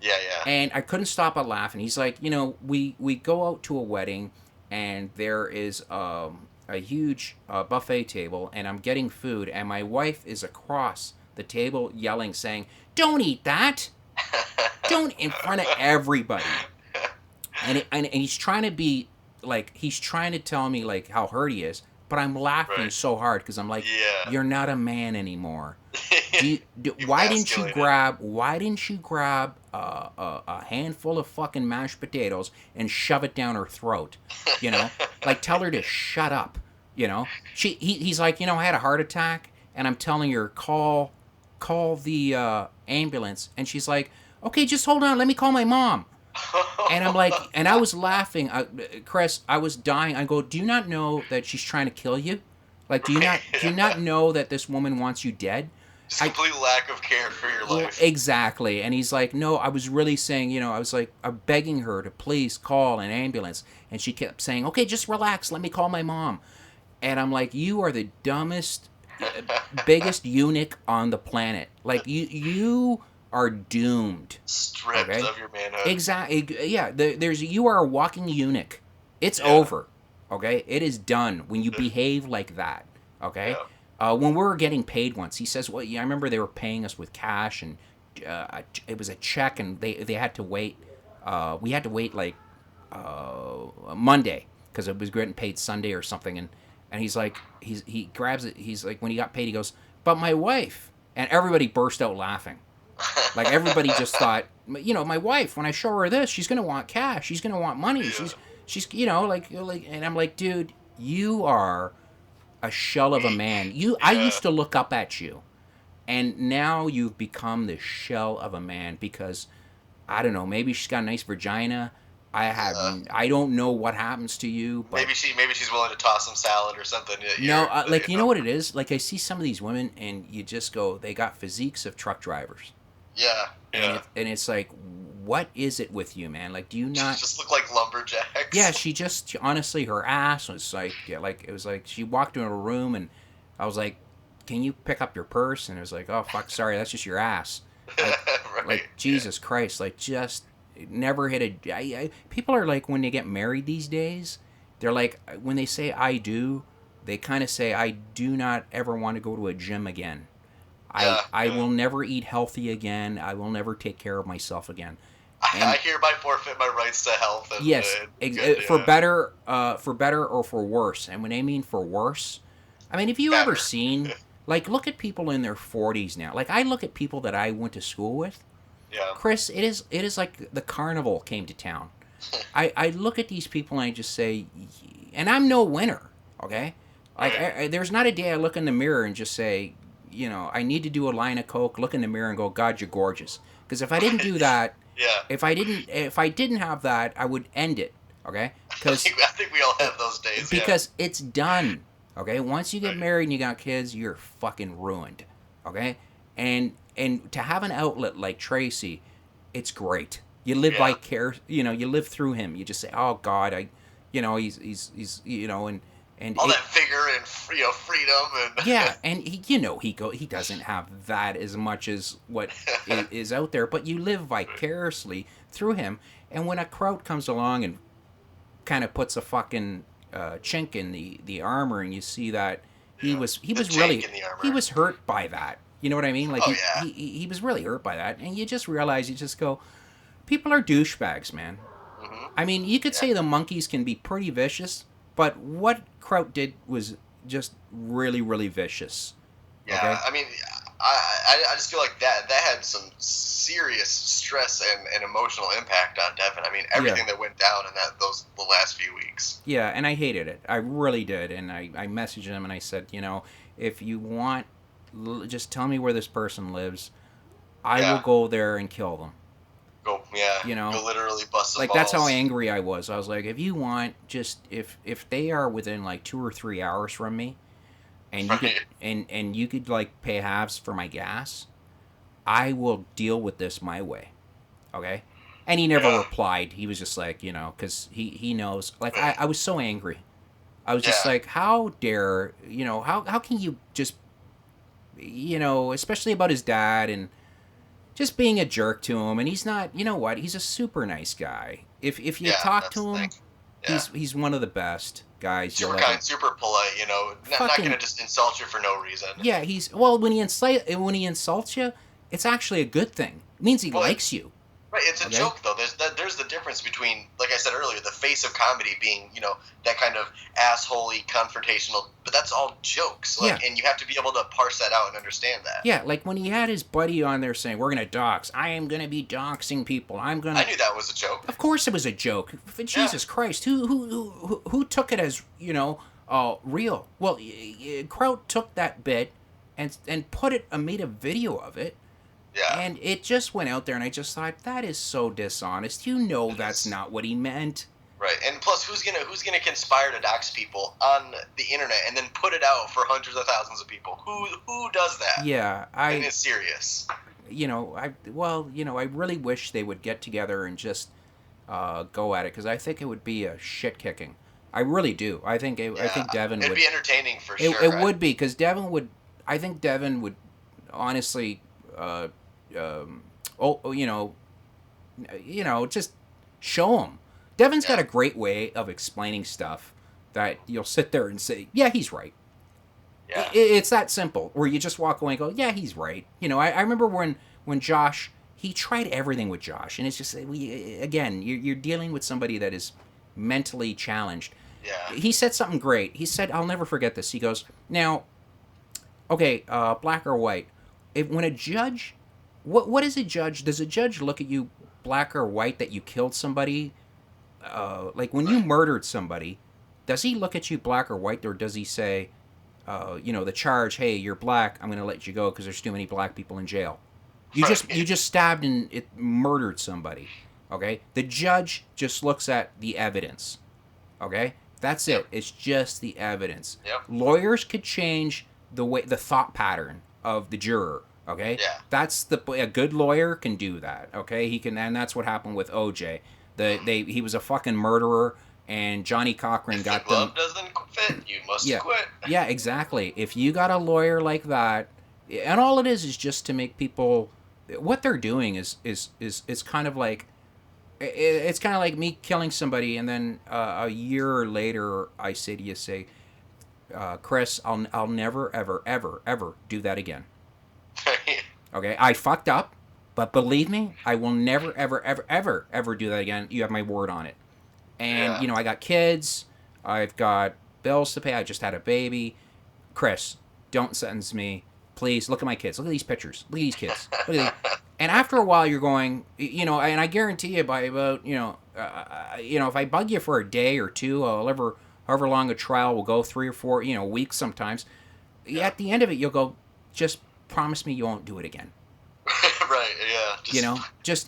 Yeah, yeah. And I couldn't stop but laughing. He's like, you know, we go out to a wedding, and there is a huge buffet table, and I'm getting food, and my wife is across the table yelling, saying, "Don't eat that! Don't," in front of everybody. And he's trying to be, like, he's trying to tell me, like, how hurt he is, but I'm laughing so hard, because I'm like, you're not a man anymore. Why didn't you grab a handful of fucking mashed potatoes and shove it down her throat? You know, like, tell her to shut up. You know, he's like, you know, I had a heart attack, and I'm telling her, call the ambulance, and she's like, okay, just hold on, let me call my mom. And I'm like, and I was laughing, Chris, I was dying. I go, do you not know that she's trying to kill you? Like, do you not know that this woman wants you dead? Just complete lack of care for your life. Exactly. And he's like, no, I was really saying, you know, I was like, I'm begging her to please call an ambulance. And she kept saying, okay, just relax. Let me call my mom. And I'm like, you are the dumbest, biggest eunuch on the planet. Like, you are doomed. Stripped of your manhood. Exactly. Yeah. You are a walking eunuch. It's over. Okay? It is done when you behave like that. Okay? Yeah. When we were getting paid once, he says, well, yeah, I remember they were paying us with cash, and it was a check, and they had to wait. We had to wait, like, Monday, because it was getting paid Sunday or something. And he's like, he grabs it. He's like, when he got paid, he goes, but my wife. And everybody burst out laughing. Like, everybody just thought, you know, my wife, when I show her this, she's going to want cash. She's going to want money. Yeah. She's, you know, like, and I'm like, dude, you are a shell of a man. I used to look up at you, and now you've become the shell of a man, because I don't know, maybe she's got a nice vagina. I don't know what happens to you, but maybe she's willing to toss some salad or something. No, like, you know what it is? Like, I see some of these women, and you just go, they got physiques of truck drivers. Yeah. And it's like, what is it with you, man? Like, do you not... She just look like lumberjacks. Yeah, honestly, her ass was like, it was like, she walked into a room, and I was like, can you pick up your purse? And it was like, oh, fuck, sorry, that's just your ass. Like, right. Like, Jesus Christ, like, just never hit a... people are like, when they get married these days, they're like, when they say I do, they kind of say, I do not ever want to go to a gym again. I will never eat healthy again. I will never take care of myself again. And I hereby forfeit my rights to health. And, yes, for better or for worse. And when I mean for worse, I mean, have you ever seen, like, look at people in their 40s now. Like, I look at people that I went to school with. Yeah. Chris, it is like the carnival came to town. I look at these people, and I just say, and I'm no winner, okay? Like, there's not a day I look in the mirror and just say, you know, I need to do a line of coke, look in the mirror and go, God, you're gorgeous. Because if I didn't do that, if I didn't have that, I would end it. Okay? Because I think we all have those days. Because it's done. Okay? Once you get married and you got kids, you're fucking ruined. Okay? And to have an outlet like Tracy, it's great. You live Yeah. you live through him. You just say, oh God, he's and All it, that vigor and freedom and yeah, and he doesn't have that as much as what is out there, but you live vicariously through him. And when a Kraut comes along and kind of puts a fucking chink in the armor, and you see that he the was jank really in the armor. he was hurt by that. You know what I mean? Like Oh, yeah. he was really hurt by that, and you just realize, you just go, people are douchebags, man. Hmm. I mean, you could Yeah. say the monkeys can be pretty vicious, but what Kraut did was just really, really vicious. Yeah, Okay? I mean, I just feel like that had some serious stress and emotional impact on Devin. I mean, everything that went down in the last few weeks. Yeah, and I hated it. I really did. And I messaged him and I said, if you want, just tell me where this person lives. I will Yeah, go there and kill them. You go know? literally bust some Like, that's how balls. angry I was. I was like, if you want, just, if they are within like 2 or 3 hours from me, and you could Right. and you could like pay halves for my gas, I will deal with this my way. Okay? And he never Yeah. replied. He was just like, because he knows. Like, I was so angry. I was just Yeah. like, how dare, how can you just, especially about his dad, and just being a jerk to him. And he's not, you know what? He's a super nice guy. If you Yeah, talk that's to the him, thing. Yeah. he's one of the best guys Super you'll kind, ever. super polite. Not Fucking gonna just insult you for no reason. yeah. He's when he insults you, it's actually a good thing. It means he Well, likes you. Right, it's a Okay? joke though. There's the difference between, like I said earlier, the face of comedy being, that kind of assholey, confrontational, but that's all jokes. Like, Yeah. and you have to be able to parse that out and understand that. Yeah, like when he had his buddy on there saying, "We're gonna dox. I am gonna be doxing people. I'm gonna." I knew that was a joke. Of course, it was a joke. For Jesus Christ, who took it as real? Well, Kraut took that bit and put it, made a video of it, Yeah. and it just went out there, and I just thought, that is so dishonest. You know It that's is. not what he meant. Right, and plus, who's gonna conspire to dox people on the internet and then put it out for hundreds of thousands of people? Who does that? Yeah, And it's serious. I really wish they would get together and just go at it, because I think it would be a shit kicking. I really do. I think Devin It'd would. be entertaining for It, sure. it would be, because Devin would. I think Devin would honestly, just show him. Devin's got a great way of explaining stuff that you'll sit there and say, yeah, he's right. Yeah. It's that simple, where you just walk away and go, yeah, he's right. I remember when Josh, he tried everything with Josh, and it's just, again, you're dealing with somebody that is mentally challenged. Yeah. He said something great. He said, I'll never forget this. He goes, now, okay, black or white. When a judge, what is a judge? Does a judge look at you black or white that you killed somebody? Like when you murdered somebody, does he look at you black or white, or does he say, the charge, hey, you're black, I'm going to let you go because there's too many black people in jail? You just stabbed and murdered somebody. Okay? The judge just looks at the evidence. Okay? That's it. It's just the evidence. Yep. Lawyers could change the thought pattern of the juror. Okay? Yeah. That's a good lawyer can do that. Okay? He can, and that's what happened with OJ. He was a fucking murderer, and Johnny Cochran got the glove them. doesn't fit, you must Yeah. quit. Yeah, exactly. If you got a lawyer like that, and all it is just to make people, what they're doing is kind of like, it's kind of like me killing somebody, and then a year later I say to you, Chris, I'll never ever do that again. Okay, I fucked up, but believe me, I will never ever do that again. You have my word on it. And Yeah. I got kids, I've got bills to pay. I just had a baby. Chris, don't sentence me. Please, look at my kids. Look at these pictures. Look at these kids. Look at these. And after a while, you're going, and I guarantee you by about, if I bug you for a day or two, however long a trial will go, 3 or 4, weeks sometimes, at the end of it, you'll go, just promise me you won't do it again. Right, yeah.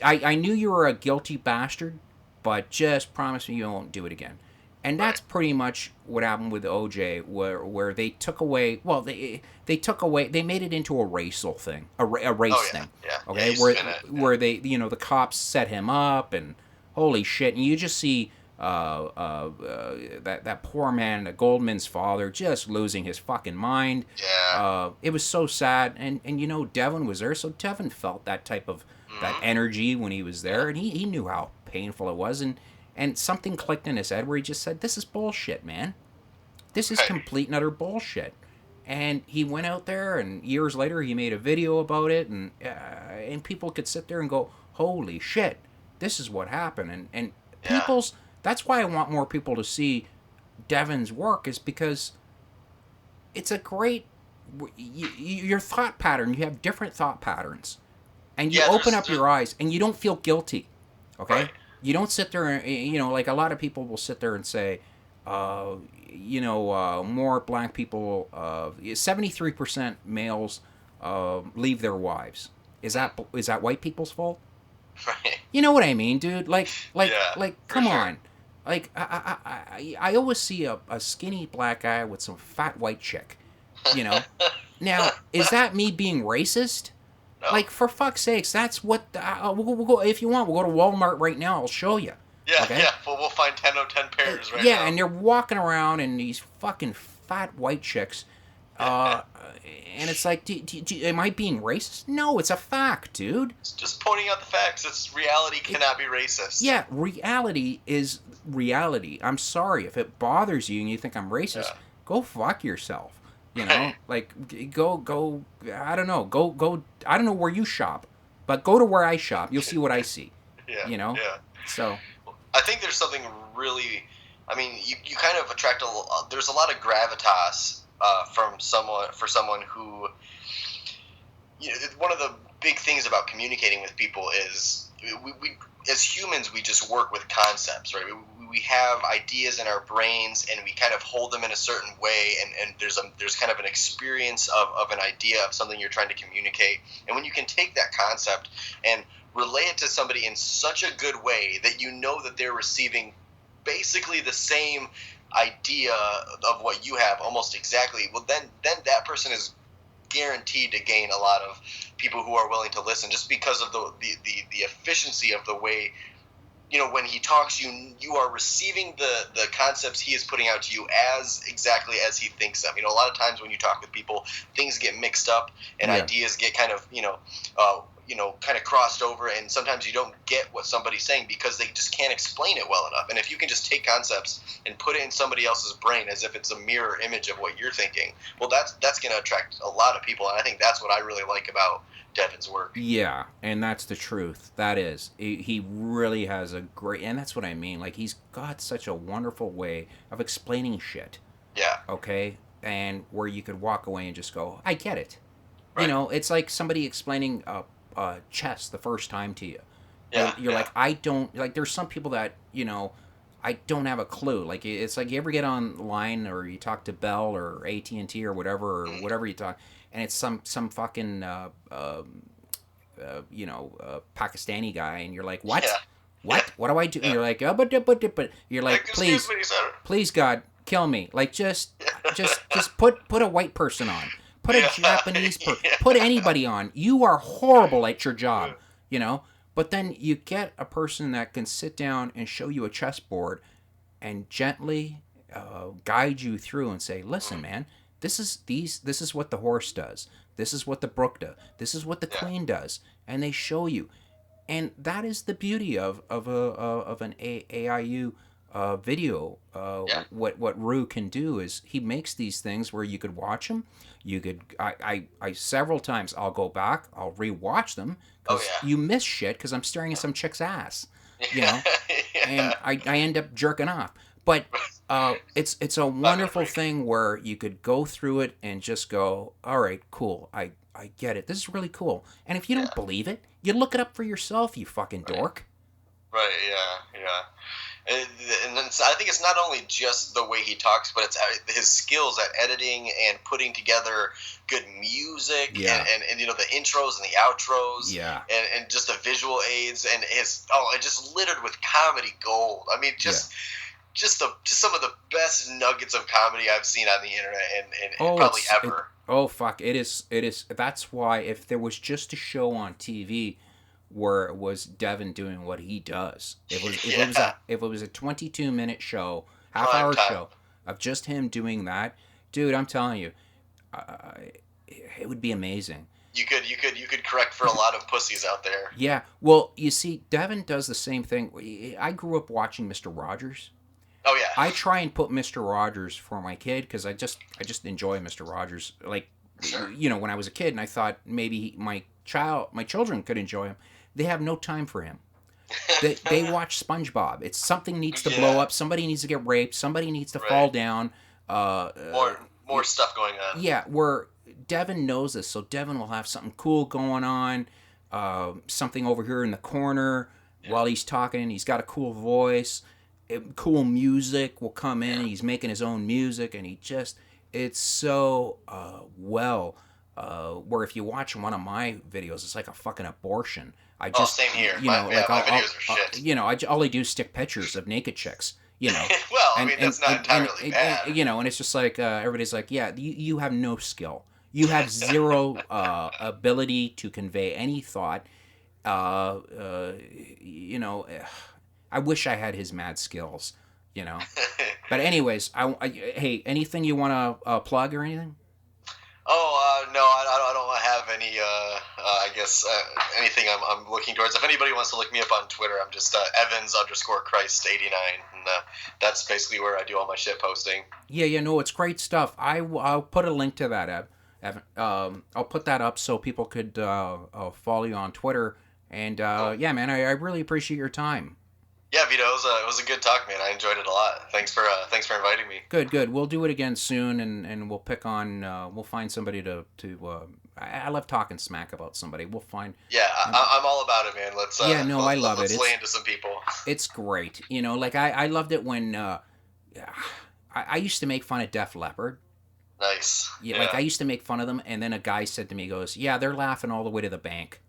I knew you were a guilty bastard, but just promise me you won't do it again. And that's pretty much what happened with OJ, where they took away. Well, they made it into a racial thing, a race thing. Yeah. Okay, Yeah, where they the cops set him up, and holy shit, and you just see that poor man, Goldman's father, just losing his fucking mind. Yeah. It was so sad, and Devin was there, so Devin felt that type of that energy when he was there, and he knew how painful it was, and something clicked in his head where he just said, "This is bullshit, man. This is complete and utter bullshit." And he went out there, and years later, he made a video about it, and people could sit there and go, "Holy shit, this is what happened." And people's that's why I want more people to see Devin's work, is because it's a great your thought pattern. You have different thought patterns, and you open up your eyes, and you don't feel guilty. Okay. Right. You don't sit there and, like a lot of people will sit there and say, more black people, 73% males leave their wives. Is that white people's fault? Right. You know what I mean, dude? Like, come sure. on. Like, I always see a skinny black guy with some fat white chick, Now, is that me being racist? No. Like, for fuck's sakes, that's what... we'll go, if you want, we'll go to Walmart right now. I'll show you. Yeah, okay? yeah. Well, we'll find 10 pairs right now. Yeah, and they're walking around in these fucking fat white chicks. And it's like, am I being racist? No, it's a fact, dude. It's just pointing out the facts. Reality cannot be racist. Yeah, reality is reality. I'm sorry. If it bothers you and you think I'm racist, go fuck yourself. Like, go, I don't know, go, I don't know where you shop, but go to where I shop. You'll see what I see. Yeah. Yeah. So. I think there's something really, you kind of attract there's a lot of gravitas for someone who, one of the big things about communicating with people is we as humans, we just work with concepts, right? We have ideas in our brains, and we kind of hold them in a certain way, and there's kind of an experience of an idea of something you're trying to communicate. And when you can take that concept and relay it to somebody in such a good way that you know that they're receiving basically the same idea of what you have almost exactly, well, then that person is guaranteed to gain a lot of people who are willing to listen, just because of the efficiency of the way, when he talks, you are receiving the concepts he is putting out to you as exactly as he thinks them. A lot of times when you talk with people, things get mixed up and ideas get kind of kind of crossed over, and sometimes you don't get what somebody's saying because they just can't explain it well enough. And if you can just take concepts and put it in somebody else's brain as if it's a mirror image of what you're thinking, well, that's going to attract a lot of people. And I think that's what I really like about Devin's work. Yeah, and that's the truth. That is, he really has a great, and that's what I mean. Like, he's got such a wonderful way of explaining shit. Yeah. Okay, and where you could walk away and just go, I get it. Right. It's like somebody explaining chess the first time to you. Yeah. You're like, I don't, like, there's some people that, I don't have a clue. Like, it's like you ever get online or you talk to Bell or AT&T or whatever you talk, and it's some fucking Pakistani guy, and you're like, what? Yeah. What? What do I do? And you're like, but you're like, please God, kill me. Like, just put a white person on. Put a Japanese person. Put anybody on. You are horrible at your job, But then you get a person that can sit down and show you a chessboard and gently guide you through and say, listen, man, this is what the horse does. This is what the brook does. This is what the queen does. And they show you. And that is the beauty of an AIU video. What Rue can do is he makes these things where you could watch them. You could, I several times I'll go back, I'll rewatch them because you miss shit because I'm staring at some chick's ass, and I end up jerking off. But it's a wonderful thing where you could go through it and just go, all right, cool, I get it. This is really cool. And if you don't believe it, you look it up for yourself, you fucking dork. Right. Yeah. And I think it's not only just the way he talks, but it's his skills at editing and putting together good music, and the intros and the outros, and just the visual aids, and it's just littered with comedy gold. I mean, just some of the best nuggets of comedy I've seen on the internet and Oh, probably ever. Fuck! It is. That's why if there was just a show on TV where it was Devin doing what he does, if it was a 22-minute show, half Prime hour time. show of just him doing that, dude, I'm telling you, it would be amazing. You could correct for a lot of pussies out there. Yeah. Well, you see, Devin does the same thing. I grew up watching Mr. Rogers. Oh yeah. I try and put Mr. Rogers for my kid because I just enjoy Mr. Rogers. Like, Sure. you know, when I was a kid, and I thought maybe my children could enjoy him. They have no time for him. They watch SpongeBob. It's something needs to blow up. Somebody needs to get raped. Somebody needs to fall down. More stuff going on. Yeah, where Devin knows this, so Devin will have something cool going on. Something over here in the corner while he's talking. He's got a cool voice. Cool music will come in. He's making his own music, and it's so where if you watch one of my videos, it's like a fucking abortion. Same here. You know, my videos are shit. You know, all I do is stick pictures of naked chicks. You know, well, I mean, that's not entirely bad. You know, and it's just like everybody's like, yeah, you have no skill. You have zero ability to convey any thought. You know. I wish I had his mad skills, you know. But anyways, hey, anything you want to plug or anything? No, I don't have any. I guess anything I'm looking towards. If anybody wants to look me up on Twitter, I'm just Evans_Christ89, and that's basically where I do all my shit posting. Yeah, no, it's great stuff. I'll put a link to that, Evan. I'll put that up so people could follow you on Twitter. And yeah, man, I really appreciate your time. Yeah, Vito, it was a good talk, man. I enjoyed it a lot. Thanks for inviting me. Good. We'll do it again soon, and we'll pick on. We'll find somebody to. I love talking smack about somebody. We'll find. Yeah, I'm all about it, man. Let's. Yeah, no, I love it. Let's lay into some people. It's great, you know. Like I loved it when. I used to make fun of Def Leppard. Nice. Yeah, like I used to make fun of them, and then a guy said to me, he goes, "Yeah, they're laughing all the way to the bank."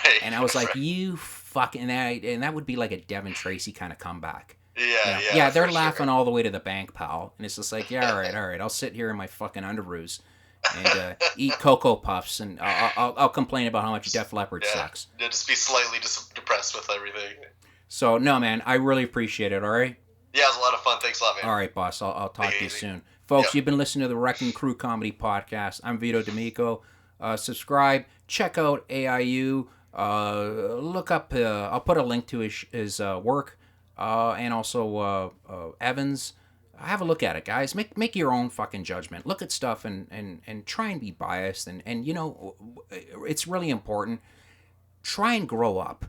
Right. And I was like, "You fucking," and that would be like a Devin Tracy kind of comeback. Yeah, Yeah, they're laughing all the way to the bank, pal. And it's just like, yeah, all right. I'll sit here in my fucking underoos and eat Cocoa Puffs, and I'll complain about how much Def Leppard sucks. Yeah, just be slightly depressed with everything. So, no, man, I really appreciate it, all right? Yeah, it was a lot of fun. Thanks a lot, man. All right, boss. I'll talk to you soon. Folks, You've been listening to the Wrecking Crew Comedy Podcast. I'm Vito D'A'mico. Subscribe. Check out AIU. Look up, I'll put a link to his work, and also Evans. Have a look at it, guys. Make your own fucking judgment. Look at stuff and try and be biased, and you know, it's really important. Try and grow up.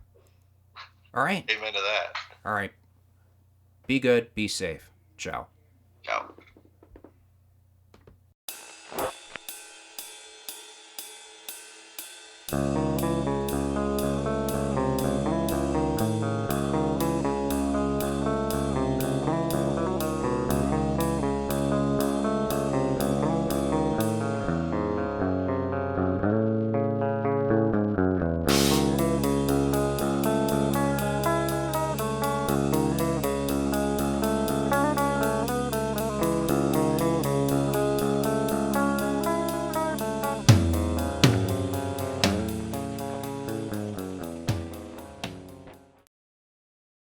All right? Amen to that. All right. Be good. Be safe. Ciao. Ciao.